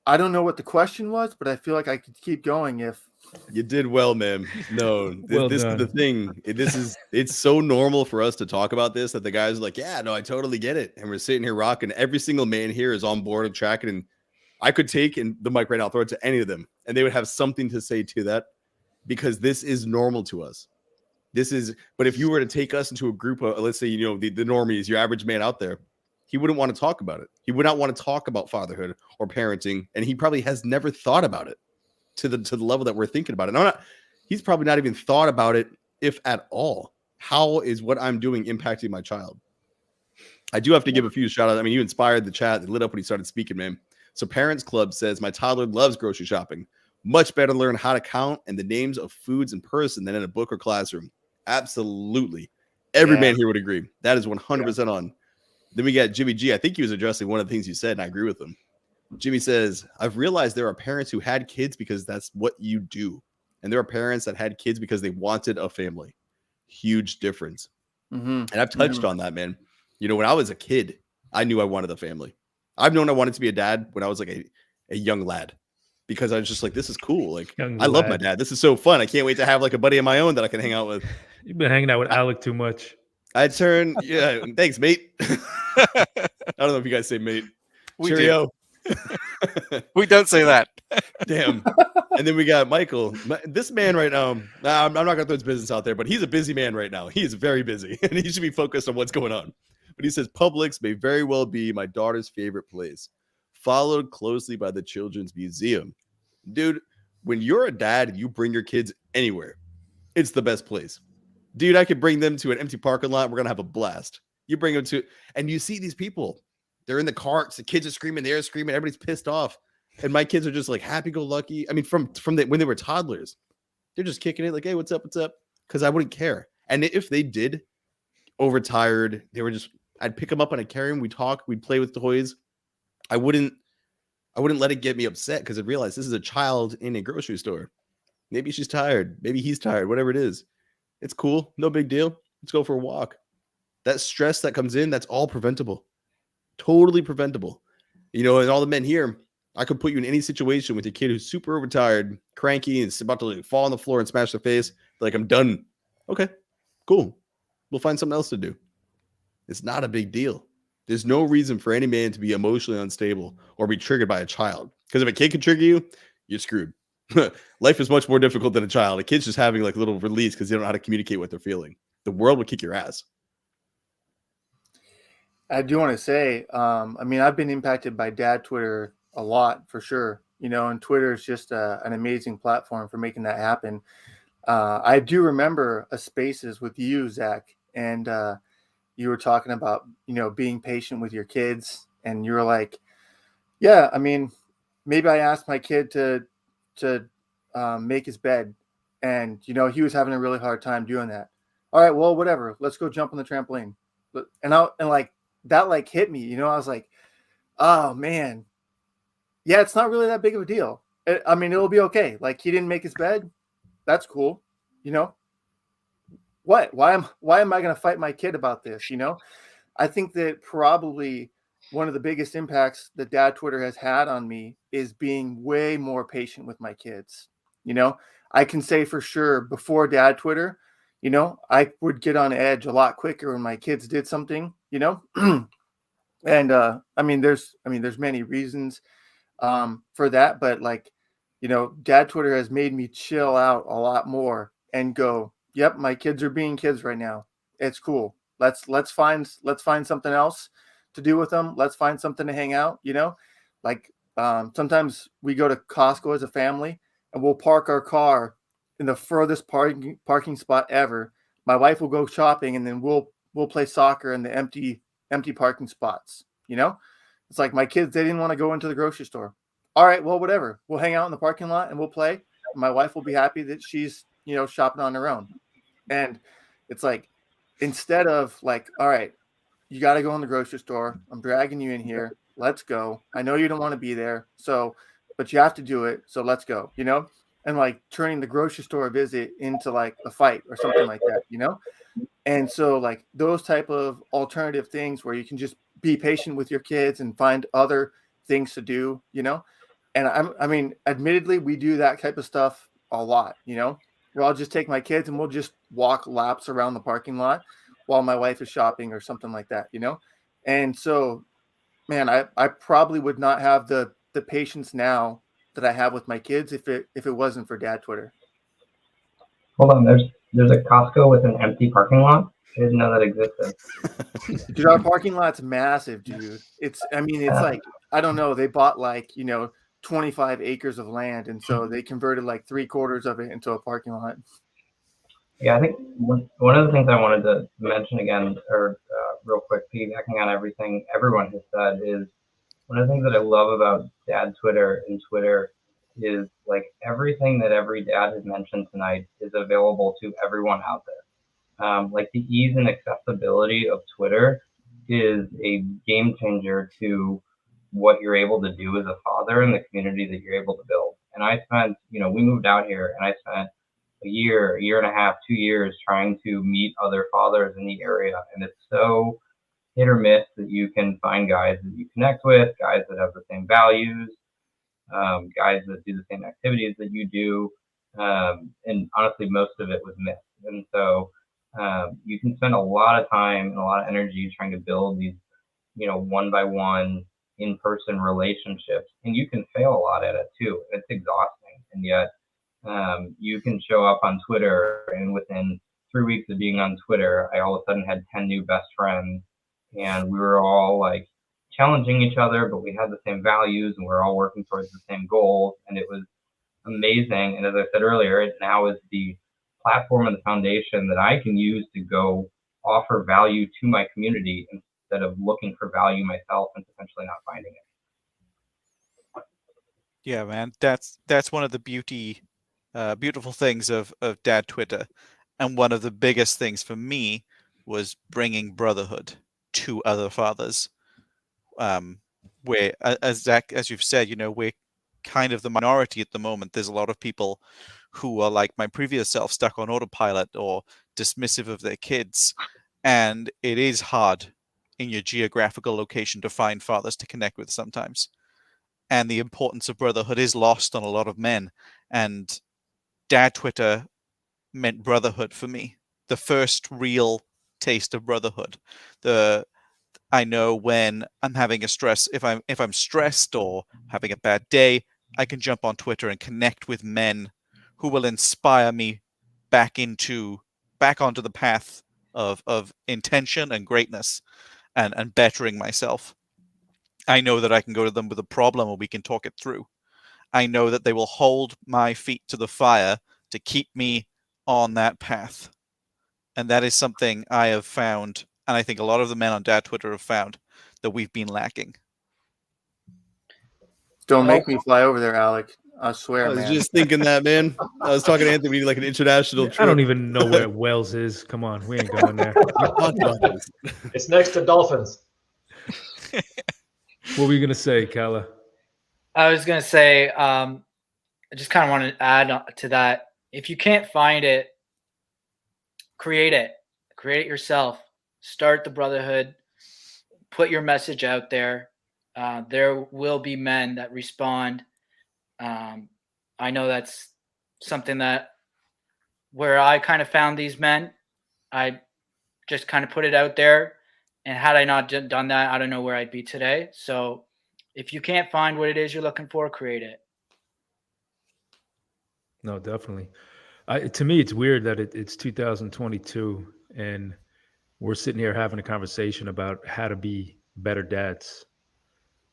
I don't know what the question was, but I feel like I could keep going if you did well, man. No, Well this is done. the thing. It's so normal for us to talk about this that the guys are like, yeah, no, I totally get it. And we're sitting here rocking. Every single man here is on board and tracking. And I could take the mic right now, throw it to any of them, and they would have something to say to that, because this is normal to us. But if you were to take us into a group of, let's say, you know, the normies, your average man out there, he wouldn't want to talk about it. He would not want to talk about fatherhood or parenting. And he probably has never thought about it to the level that we're thinking about it. He's probably not even thought about it, if at all. How is what I'm doing impacting my child? I do have to give a few shout outs. I mean, you inspired the chat. It lit up when he started speaking, man. So Parents Club says, my toddler loves grocery shopping. Much better to learn how to count and the names of foods in person than in a book or classroom. Absolutely. Every man here would agree. That is 100% on. Then we got Jimmy G. I think he was addressing one of the things you said, and I agree with him. Jimmy says, I've realized there are parents who had kids because that's what you do. And there are parents that had kids because they wanted a family. Huge difference. Mm-hmm. And I've touched on that, man. You know, when I was a kid, I knew I wanted a family. I've known I wanted to be a dad when I was like a young lad, because I was just like, this is cool. Like, I love my dad. This is so fun. I can't wait to have like a buddy of my own that I can hang out with. You've been hanging out with Alec too much. Yeah, thanks, mate. I don't know if you guys say mate. Cheerio. We don't say that. Damn. And then we got Michael. This man right now, I'm not going to throw his business out there, but he's a busy man right now. He is very busy, and he should be focused on what's going on. But he says, Publix may very well be my daughter's favorite place, followed closely by the Children's Museum. Dude, when you're a dad and you bring your kids anywhere, it's the best place. Dude, I could bring them to an empty parking lot. We're going to have a blast. You bring them to, and you see these people. They're in the carts. The kids are screaming. They're screaming. Everybody's pissed off. And my kids are just like happy-go-lucky. I mean, from when they were toddlers, they're just kicking it like, hey, what's up? What's up? Because I wouldn't care. And if they did, overtired, I'd pick them up and I'd carry them. We'd talk. We'd play with toys. I wouldn't let it get me upset because I realized this is a child in a grocery store. Maybe she's tired. Maybe he's tired. Whatever it is. It's cool. No big deal. Let's go for a walk. That stress that comes in, that's all preventable. Totally preventable. And all the men here, I could put you in any situation with a kid who's super overtired, cranky, and is about to fall on the floor and smash their face. Like, I'm done. Okay, cool. We'll find something else to do. It's not a big deal. There's no reason for any man to be emotionally unstable or be triggered by a child. Because if a kid can trigger you, you're screwed. Life is much more difficult than a child. A kid's just having like a little release because they don't know how to communicate what they're feeling. The world will kick your ass. I do want to say, I've been impacted by dad Twitter a lot for sure, and Twitter is just an amazing platform for making that happen. I do remember a Spaces with you, Zac, and you were talking about, being patient with your kids, and you were like, yeah, maybe I asked my kid to make his bed, and, he was having a really hard time doing that. All right, well, whatever, let's go jump on the trampoline. And that hit me, I was like, oh man, yeah, it's not really that big of a deal. It'll be okay. Like, he didn't make his bed. That's cool. What? Why am I going to fight my kid about this? I think that probably one of the biggest impacts that dad Twitter has had on me is being way more patient with my kids. I can say for sure before dad Twitter, I would get on edge a lot quicker when my kids did something, and there's many reasons for that, but dad Twitter has made me chill out a lot more and go, yep, my kids are being kids right now. It's cool. Let's find something else to do with them. Let's find something to hang out, sometimes we go to Costco as a family and we'll park our car in the furthest parking spot ever. My wife will go shopping and then we'll play soccer in the empty parking spots. It's like my kids, they didn't want to go into the grocery store. All right, well, whatever. We'll hang out in the parking lot and we'll play. My wife will be happy that she's, shopping on her own. And it's like, instead of like, all right, you got to go in the grocery store. I'm dragging you in here. Let's go. I know you don't want to be there. But you have to do it. So let's go, and turning the grocery store visit into like a fight or something like that, And so those type of alternative things where you can just be patient with your kids and find other things to do, and admittedly, we do that type of stuff a lot, where I'll just take my kids and we'll just walk laps around the parking lot while my wife is shopping or something like that, And so, man, I probably would not have the patience now that I have with my kids if it wasn't for dad Twitter. Hold on, there's a Costco with an empty parking lot. I didn't know that existed. Dude, our parking lot's massive, dude. It's like, I don't know, they bought 25 acres of land, and so they converted 3/4 of it into a parking lot. Yeah, I think one of the things I wanted to mention again, or real quick, piggybacking on everything everyone has said, is one of the things that I love about dad Twitter and Twitter is everything that every dad has mentioned tonight is available to everyone out there. The ease and accessibility of Twitter is a game changer to what you're able to do as a father and the community that you're able to build. And I spent, we moved out here and I spent a year and a half, 2 years trying to meet other fathers in the area. And it's so hit or miss that you can find guys that you connect with, guys that have the same values, guys that do the same activities that you do. And honestly, most of it was missed. And so you can spend a lot of time and a lot of energy trying to build these, one by one in-person relationships, and you can fail a lot at it too. It's exhausting, and yet you can show up on Twitter, and within 3 weeks of being on Twitter, I all of a sudden had 10 new best friends, and we were all challenging each other, but we had the same values, and we were all working towards the same goals, and it was amazing. And as I said earlier, it now is the platform and the foundation that I can use to go offer value to my community and instead of looking for value myself and potentially not finding it. Yeah, man, that's one of the beautiful things of Dad Twitter, and one of the biggest things for me was bringing brotherhood to other fathers. Where, as Zac, as you've said, we're kind of the minority at the moment. There's a lot of people who are like my previous self, stuck on autopilot or dismissive of their kids, and it is hard in your geographical location to find fathers to connect with sometimes. And the importance of brotherhood is lost on a lot of men. And Dad Twitter meant brotherhood for me. The first real taste of brotherhood. I know when I'm having if I'm stressed or having a bad day, I can jump on Twitter and connect with men who will inspire me back onto the path of intention and greatness and bettering myself. I know that I can go to them with a problem and we can talk it through. I know that they will hold my feet to the fire to keep me on that path. And that is something I have found, and I think a lot of the men on Dad Twitter have found, that we've been lacking. Don't make me fly over there, Alec. I swear, I was man. just thinking that, man. I was talking to Anthony. We need like an international trip. I don't even know where Wales is. Come on, we ain't going there. We talked about this. It's next to dolphins. What were you gonna say, Kala? I was going to say, I just kind of want to add to that. If you can't find it, create it. Create it yourself. Start the brotherhood. Put your message out there. There will be men that respond. I know that's something that where I kind of found these men. I just kind of put it out there. And had I not done that, I don't know where I'd be today. So if you can't find what it is you're looking for, create it. No, definitely. To me, it's weird that it's 2022 and we're sitting here having a conversation about how to be better dads.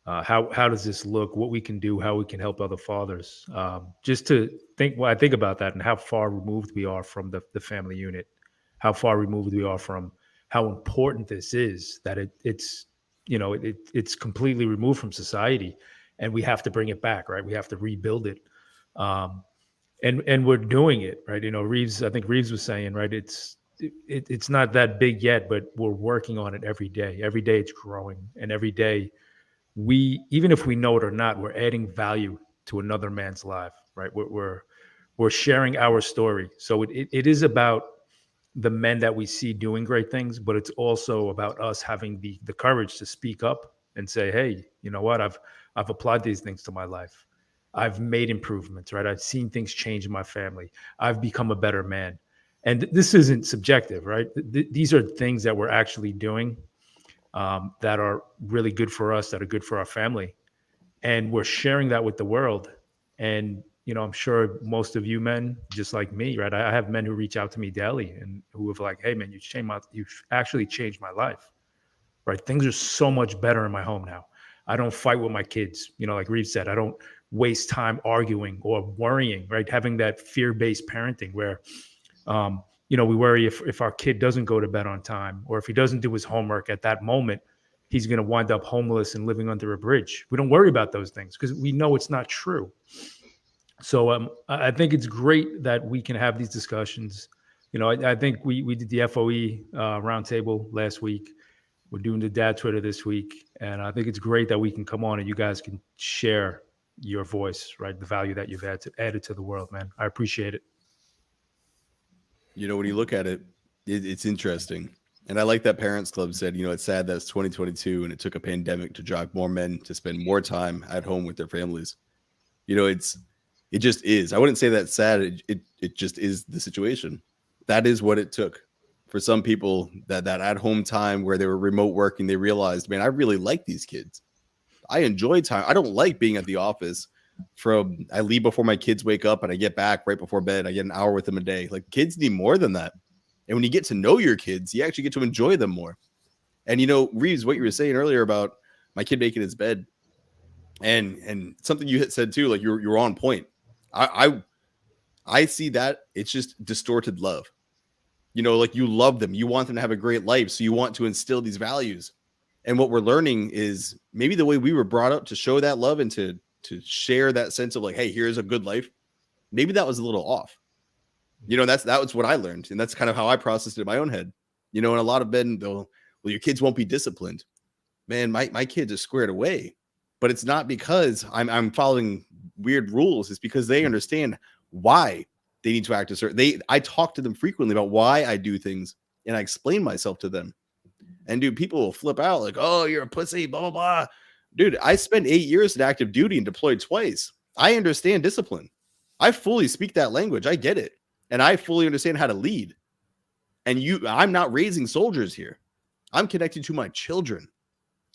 How does this look? What we can do? How we can help other fathers? Just to think, I think about that and how far removed we are from the family unit. How far removed we are from how important this is. That it's completely removed from society, and we have to bring it back. Right? We have to rebuild it. And we're doing it, right? I think Reeves was saying, right, it's not that big yet, but we're working on it every day. Every day it's growing, and every day even if we know it or not, we're adding value to another man's life, right? We're sharing our story. So it is about the men that we see doing great things, but it's also about us having the courage to speak up and say, hey, you know what? I've applied these things to my life. I've made improvements, right? I've seen things change in my family. I've become a better man. And this isn't subjective, right? These are things that we're actually doing that are really good for us, that are good for our family. And we're sharing that with the world. And, I'm sure most of you men, just like me, right? I have men who reach out to me daily and who have like, hey, man, you've actually changed my life, right? Things are so much better in my home now. I don't fight with my kids. Like Reeve said, I don't waste time arguing or worrying, right? Having that fear-based parenting where, we worry if our kid doesn't go to bed on time or if he doesn't do his homework at that moment, he's going to wind up homeless and living under a bridge. We don't worry about those things because we know it's not true. So I think it's great that we can have these discussions. I think we did the FOE roundtable last week. We're doing the Dad Twitter this week. And I think it's great that we can come on and you guys can share your voice, right? The value that you've added to the world, man. I appreciate it. When you look at it, it's interesting. And I like that Parents Club said, it's sad that it's 2022 and it took a pandemic to drive more men to spend more time at home with their families. It just is. I wouldn't say that's sad. It just is the situation. That is what it took. For some people, that at-home time where they were remote working, they realized, man, I really like these kids. I enjoy time. I don't like being at the office. I leave before my kids wake up and I get back right before bed. I get an hour with them a day. Like, kids need more than that. And when you get to know your kids, you actually get to enjoy them more. And Reeves, what you were saying earlier about my kid making his bed, and something you had said too, like you're on point. I see that it's just distorted love. Like, you love them, you want them to have a great life, so you want to instill these values. And what we're learning is maybe the way we were brought up to show that love and to share that sense of like, hey, here's a good life. Maybe that was a little off. That was what I learned. And that's kind of how I processed it in my own head. And a lot of men, well, your kids won't be disciplined. Man, my kids are squared away. But it's not because I'm following weird rules. It's because they understand why they need to act a certain. I talk to them frequently about why I do things, and I explain myself to them. And dude, people will flip out like, "Oh, you're a pussy," blah blah blah. Dude, I spent 8 years in active duty and deployed twice. I understand discipline. I fully speak that language. I get it, and I fully understand how to lead. And I'm not raising soldiers here. I'm connecting to my children.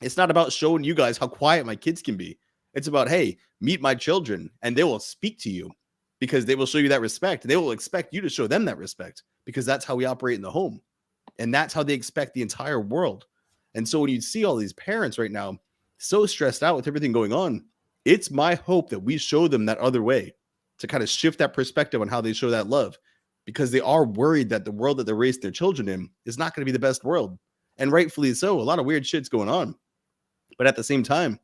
It's not about showing you guys how quiet my kids can be. It's about, hey, meet my children, and they will speak to you because they will show you that respect. They will expect you to show them that respect because that's how we operate in the home. And that's how they expect the entire world. And so when you see all these parents right now so stressed out with everything going on, it's my hope that we show them that other way to kind of shift that perspective on how they show that love, because they are worried that the world that they're raising their children in is not going to be the best world. And rightfully so. A lot of weird shit's going on. But at the same time,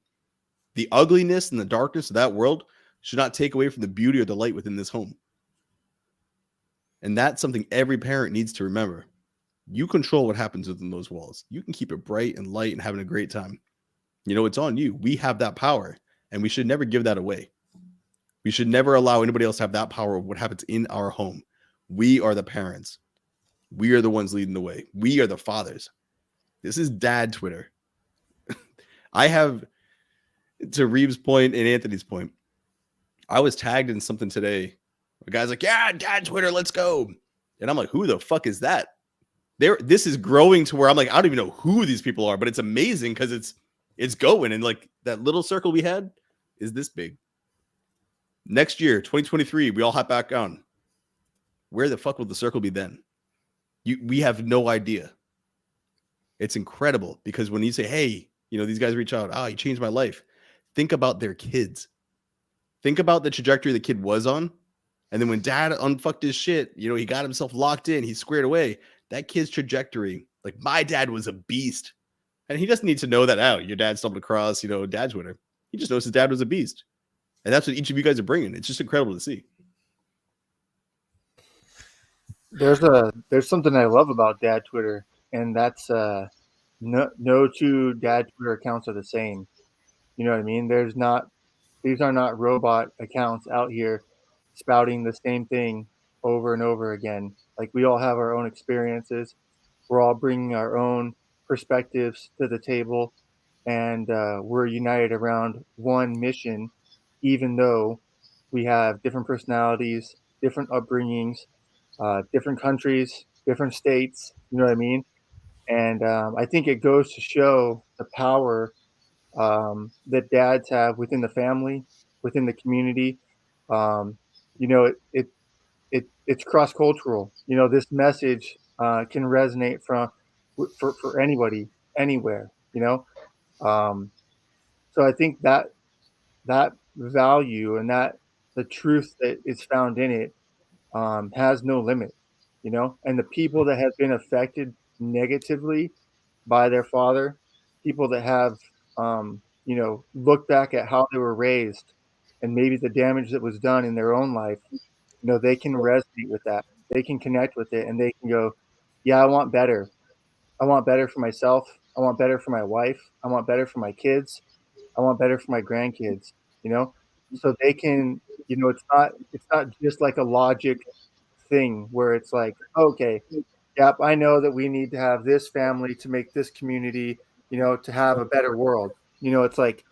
the ugliness and the darkness of that world should not take away from the beauty or the light within this home. And that's something every parent needs to remember. You control what happens within those walls. You can keep it bright and light and having a great time. It's on you. We have that power, and we should never give that away. We should never allow anybody else to have that power of what happens in our home. We are the parents. We are the ones leading the way. We are the fathers. This is dad Twitter. I have, to Reeves' point and Anthony's point, I was tagged in something today. A guy's like, yeah, dad Twitter, let's go. And I'm like, who the fuck is that? This is growing to where I'm like, I don't even know who these people are, but it's amazing because it's going. And like that little circle we had is this big. Next year, 2023, we all hop back on. Where the fuck will the circle be then? We have no idea. It's incredible because when you say, hey, these guys reach out, you changed my life. Think about their kids. Think about the trajectory the kid was on. And then when dad unfucked his shit, he got himself locked in, he squared away. That kid's trajectory, like my dad was a beast. And he doesn't need to know that out. Your dad stumbled across, dad's winner. He just knows his dad was a beast. And that's what each of you guys are bringing. It's just incredible to see. There's something I love about dad Twitter, and that's no two dad Twitter accounts are the same. You know what I mean? These are not robot accounts out here spouting the same thing over and over again. Like, we all have our own experiences. We're all bringing our own perspectives to the table, and we're united around one mission, even though we have different personalities, different upbringings, different countries, different states. You know what I mean? And I think it goes to show the power that dads have within the family, within the community. It's cross-cultural. This message can resonate for anybody, anywhere. So I think that value and that the truth that is found in it has no limit. And the people that have been affected negatively by their father, people that have looked back at how they were raised and maybe the damage that was done in their own life, they can resonate with that. They can connect with it, and they can go, yeah, I want better. I want better for myself. I want better for my wife. I want better for my kids. I want better for my grandkids, so they can, it's not just like a logic thing where it's like, okay, yep, I know that we need to have this family to make this community, to have a better world. It's like,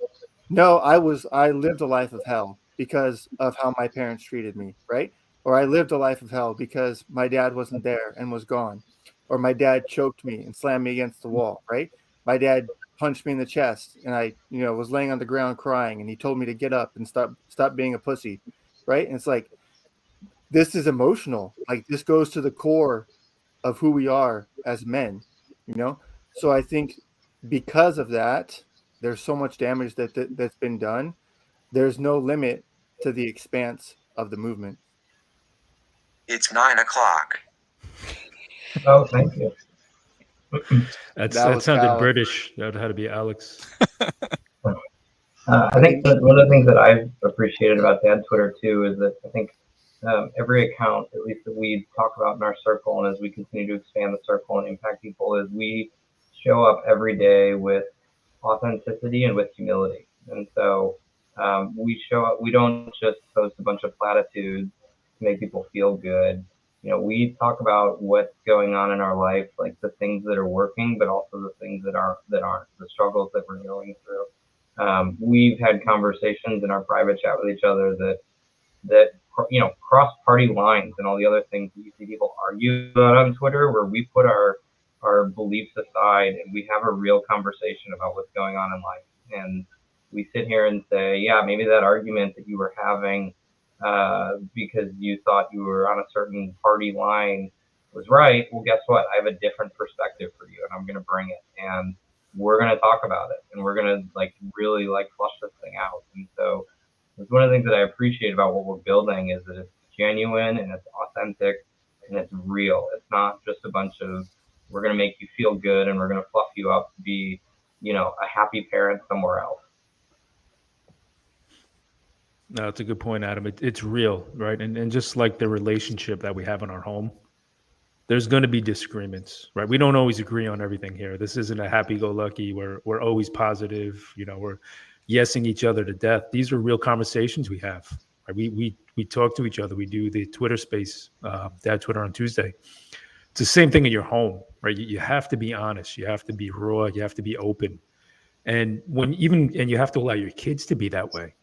no, I lived a life of hell because of how my parents treated me, right? Or I lived a life of hell because my dad wasn't there and was gone. Or my dad choked me and slammed me against the wall, right? My dad punched me in the chest and I, was laying on the ground crying, and he told me to get up and stop being a pussy, right? And it's like, this is emotional. Like, this goes to the core of who we are as men, So I think because of that, there's so much damage that's been done. There's no limit to the expanse of the movement. It's 9 o'clock. Oh, thank you. That was sounded Kyle. British. That had to be Alex. I think that one of the things that I've appreciated about Dad Twitter too is that I think every account, at least that we talk about in our circle, and as we continue to expand the circle and impact people, is we show up every day with authenticity and with humility. And so we show up. We don't just post a bunch of platitudes to make people feel good. You know, we talk about what's going on in our life, like the things that are working, but also the things that aren't, the struggles that we're going through. We've had conversations in our private chat with each other that you know, cross party lines and all the other things that you see people argue about on Twitter, where we put our beliefs aside and we have a real conversation about what's going on in life. And we sit here and say, yeah, maybe that argument that you were having because you thought you were on a certain party line was right. Well, guess what? I have a different perspective for you, and I'm going to bring it, and we're going to talk about it, and we're going to really flush this thing out. And so it's one of the things that I appreciate about what we're building is that it's genuine and it's authentic and it's real. It's not just a bunch of, we're going to make you feel good and we're going to fluff you up to be, you know, a happy parent somewhere else. No, it's a good point, Adam. It's real, right? And just like the relationship that we have in our home, there's going to be disagreements, right? We don't always agree on everything here. This isn't a happy-go-lucky. We're always positive. You know, we're yesing each other to death. These are real conversations we have. Right? We talk to each other. We do the Twitter space, Dad Twitter on Tuesday. It's the same thing in your home, right? You have to be honest. You have to be raw. You have to be open. And you have to allow your kids to be that way.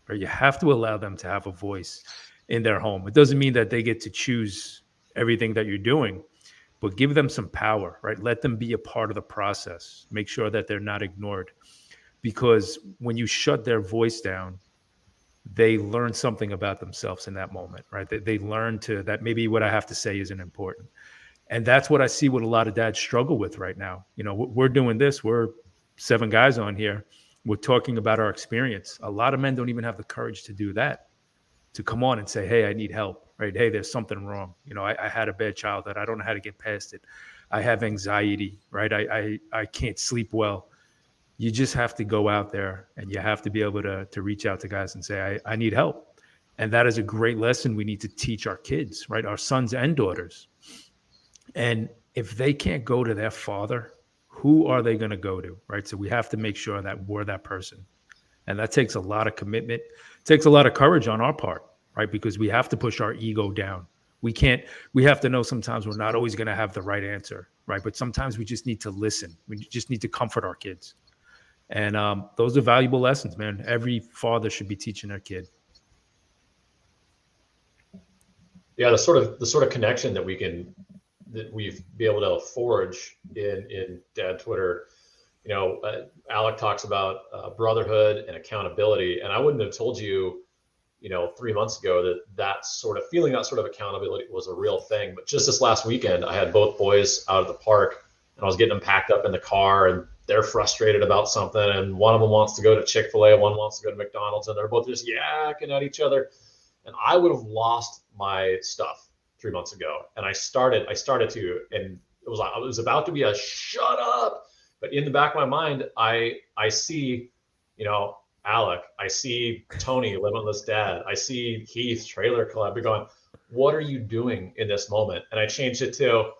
Right? You have to allow them to have a voice in their home. It doesn't mean that they get to choose everything that you're doing, but give them some power, right? Let them be a part of the process. Make sure that they're not ignored, because when you shut their voice down, they learn something about themselves in that moment, right? They learn that maybe what I have to say isn't important. And that's what I see what a lot of dads struggle with right now. You know, we're doing this. We're 7 guys on here. We're talking about our experience. A lot of men don't even have the courage to do that, to come on and say, hey, I need help, right? Hey, there's something wrong. You know, I had a bad childhood. I don't know how to get past it. I have anxiety, right? I can't sleep well. You just have to go out there and you have to be able to reach out to guys and say, I need help. And that is a great lesson we need to teach our kids, right? Our sons and daughters. And if they can't go to their father, who are they going to go to, right? So we have to make sure that we're that person. And that takes a lot of commitment. It takes a lot of courage on our part, right? Because we have to push our ego down. We have to know sometimes we're not always going to have the right answer, right? But sometimes we just need to listen. We just need to comfort our kids. And those are valuable lessons, man. Every father should be teaching their kid. Yeah, the sort of connection that we've be able to forge in Dad Twitter. You know, Alec talks about brotherhood and accountability, and I wouldn't have told you, you know, 3 months ago that sort of feeling, that sort of accountability was a real thing. But just this last weekend, I had both boys out of the park, and I was getting them packed up in the car, and they're frustrated about something, and one of them wants to go to Chick-fil-A, one wants to go to McDonald's, and they're both just yakking at each other. And I would have lost my stuff 3 months ago, and I started to, and it was about to be a shut up. But in the back of my mind, I see, you know, Alec, I see Tony, Limitless Dad, I see Heath, Trailer Club. You're going, what are you doing in this moment? And I changed it to,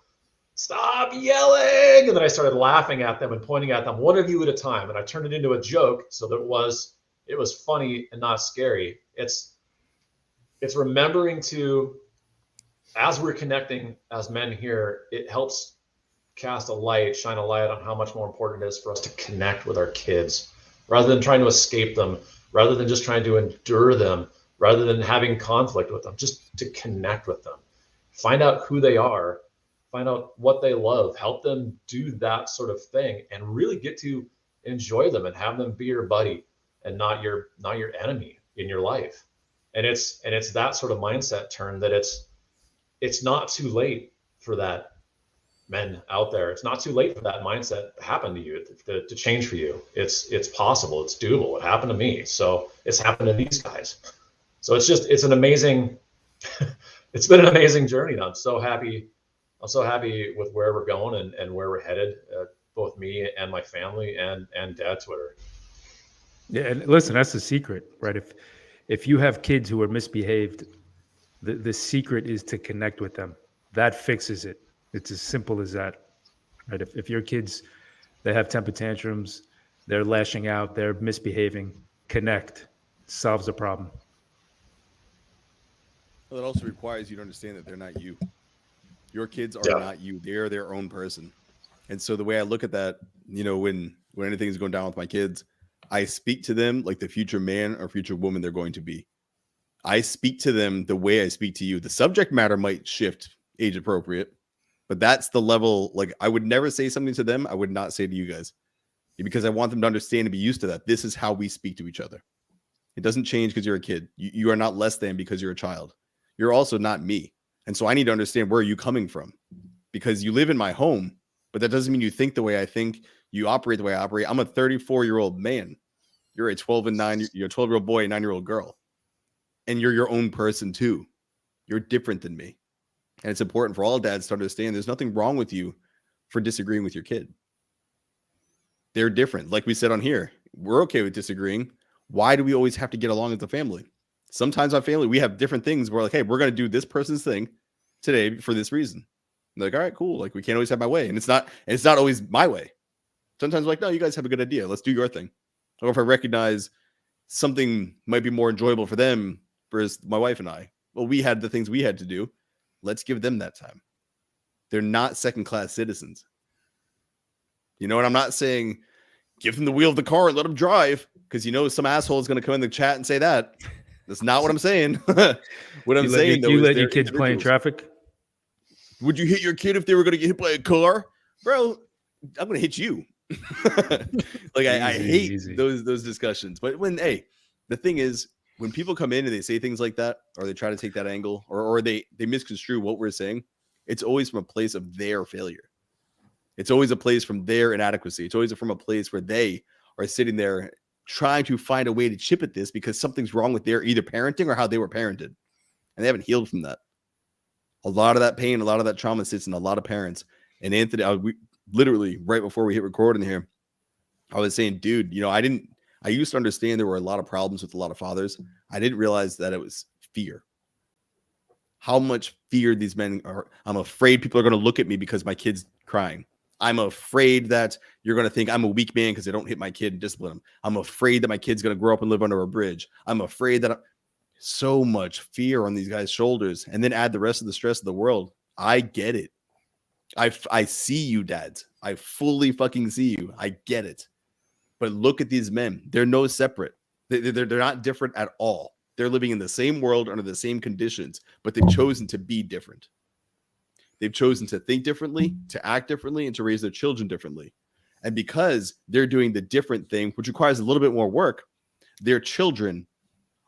stop yelling. And then I started laughing at them and pointing at them, one of you at a time. And I turned it into a joke so that it was funny and not scary. It's remembering to, as we're connecting as men here, it helps shine a light on how much more important it is for us to connect with our kids, rather than trying to escape them, rather than just trying to endure them, rather than having conflict with them, just to connect with them, find out who they are, find out what they love, help them do that sort of thing, and really get to enjoy them and have them be your buddy and not your enemy in your life. And it's that sort of mindset turn that it's not too late for that. Men out there, it's not too late for that mindset to happen to you, to change for you. It's possible, it's doable. It happened to me, so it's happened to these guys. So it's an amazing it's been an amazing journey. I'm so happy I'm so happy with where we're going and where we're headed, both me and my family and Dad Twitter. Yeah, and listen, that's the secret, right? If you have kids who are misbehaved, the secret is to connect with them. That fixes it. It's as simple as that, right? If your kids, they have temper tantrums, they're lashing out, they're misbehaving, connect, solves the problem. Well, it also requires you to understand that they're not you. Your kids are Yeah. not you. They're their own person. And so the way I look at that, when anything's going down with my kids, I speak to them like the future man or future woman they're going to be. I speak to them the way I speak to you. The subject matter might shift age appropriate, but that's the level. Like, I would never say something to them I would not say to you guys, because I want them to understand and be used to that. This is how we speak to each other. It doesn't change because you're a kid. You are not less than because you're a child. You're also not me. And so I need to understand, where are you coming from? Because you live in my home, but that doesn't mean you think the way I think, you operate the way I operate. I'm a 34-year-old man. You're a 12-year-old boy, a 9-year-old girl. And you're your own person too. You're different than me. And it's important for all dads to understand there's nothing wrong with you for disagreeing with your kid. They're different. Like we said on here, we're okay with disagreeing. Why do we always have to get along as a family? Sometimes our family, we have different things. We're like, hey, we're going to do this person's thing today for this reason. And they're like, all right, cool. Like, we can't always have my way. And it's not always my way. Sometimes we're like, no, you guys have a good idea. Let's do your thing. Or if I recognize something might be more enjoyable for them versus my wife and I, well, we had the things we had to do. Let's give them that time. They're not second-class citizens. And I'm not saying give them the wheel of the car and let them drive, because some asshole is going to come in the chat and say that. That's not what I'm saying. What I'm saying, though, you is let your kids play in traffic? Would you hit your kid if they were going to get hit by a car? Bro, I'm going to hit you. Like, I hate those discussions. But the thing is, when people come in and they say things like that, or they try to take that angle, or they misconstrue what we're saying, it's always from a place of their failure. It's always a place from their inadequacy. It's always from a place where they are sitting there trying to find a way to chip at this because something's wrong with their either parenting or how they were parented. And they haven't healed from that. A lot of that pain, a lot of that trauma sits in a lot of parents. And Anthony, we literally right before we hit recording here, I was saying, dude, I used to understand there were a lot of problems with a lot of fathers. I didn't realize that it was fear. How much fear these men are. I'm afraid people are going to look at me because my kid's crying. I'm afraid that you're going to think I'm a weak man because I don't hit my kid and discipline him. I'm afraid that my kid's going to grow up and live under a bridge. I'm afraid that so much fear on these guys' shoulders, and then add the rest of the stress of the world. I get it. I see you, dads. I fully fucking see you. I get it. But look at these men. They're no separate. They're not different at all. They're living in the same world under the same conditions, but they've chosen to be different. They've chosen to think differently, to act differently, and to raise their children differently. And because they're doing the different thing, which requires a little bit more work, their children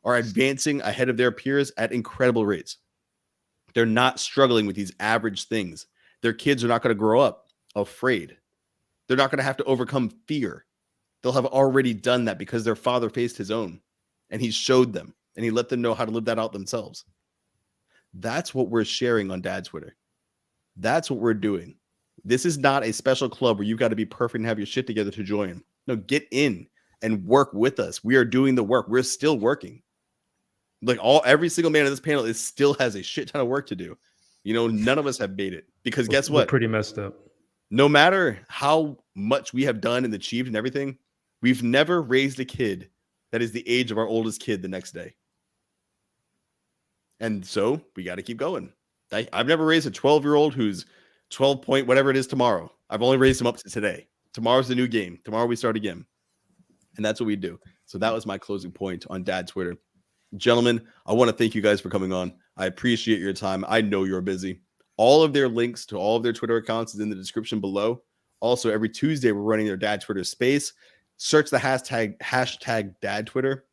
are advancing ahead of their peers at incredible rates. They're not struggling with these average things. Their kids are not going to grow up afraid. They're not going to have to overcome fear. They'll have already done that because their father faced his own, and he showed them, and he let them know how to live that out themselves. That's what we're sharing on Dad Twitter. That's what we're doing. This is not a special club where you've got to be perfect and have your shit together to join. No, get in and work with us. We are doing the work. We're still working. Like every single man on this panel still has a shit ton of work to do. None of us have made it because guess what? We're pretty messed up. No matter how much we have done and achieved and everything, we've never raised a kid that is the age of our oldest kid the next day. And so we got to keep going. I've never raised a 12-year-old who's 12 point whatever it is tomorrow. I've only raised him up to today. Tomorrow's the new game. Tomorrow we start again. And that's what we do. So that was my closing point on Dad Twitter. Gentlemen, I want to thank you guys for coming on. I appreciate your time. I know you're busy. All of their links to all of their Twitter accounts is in the description below. Also, every Tuesday, we're running their Dad Twitter space. Search the hashtag Dad Twitter.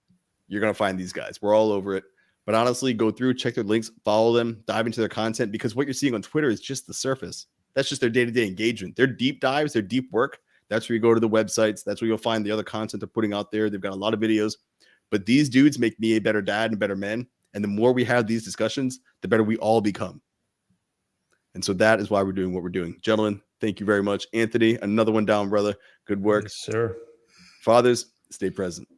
You're going to find these guys. We're all over it. But honestly, go through, check their links, follow them, dive into their content, because what you're seeing on Twitter is just the surface. That's just their day-to-day engagement. Their deep dives, their deep work, that's where you go to the websites. That's where you'll find the other content they're putting out there. They've got a lot of videos. But these dudes make me a better dad and a better man. And the more we have these discussions, the better we all become. And so that is why we're doing what we're doing. Gentlemen, thank you very much. Anthony, another one down, brother. Good work. Yes, sir. Fathers, stay present.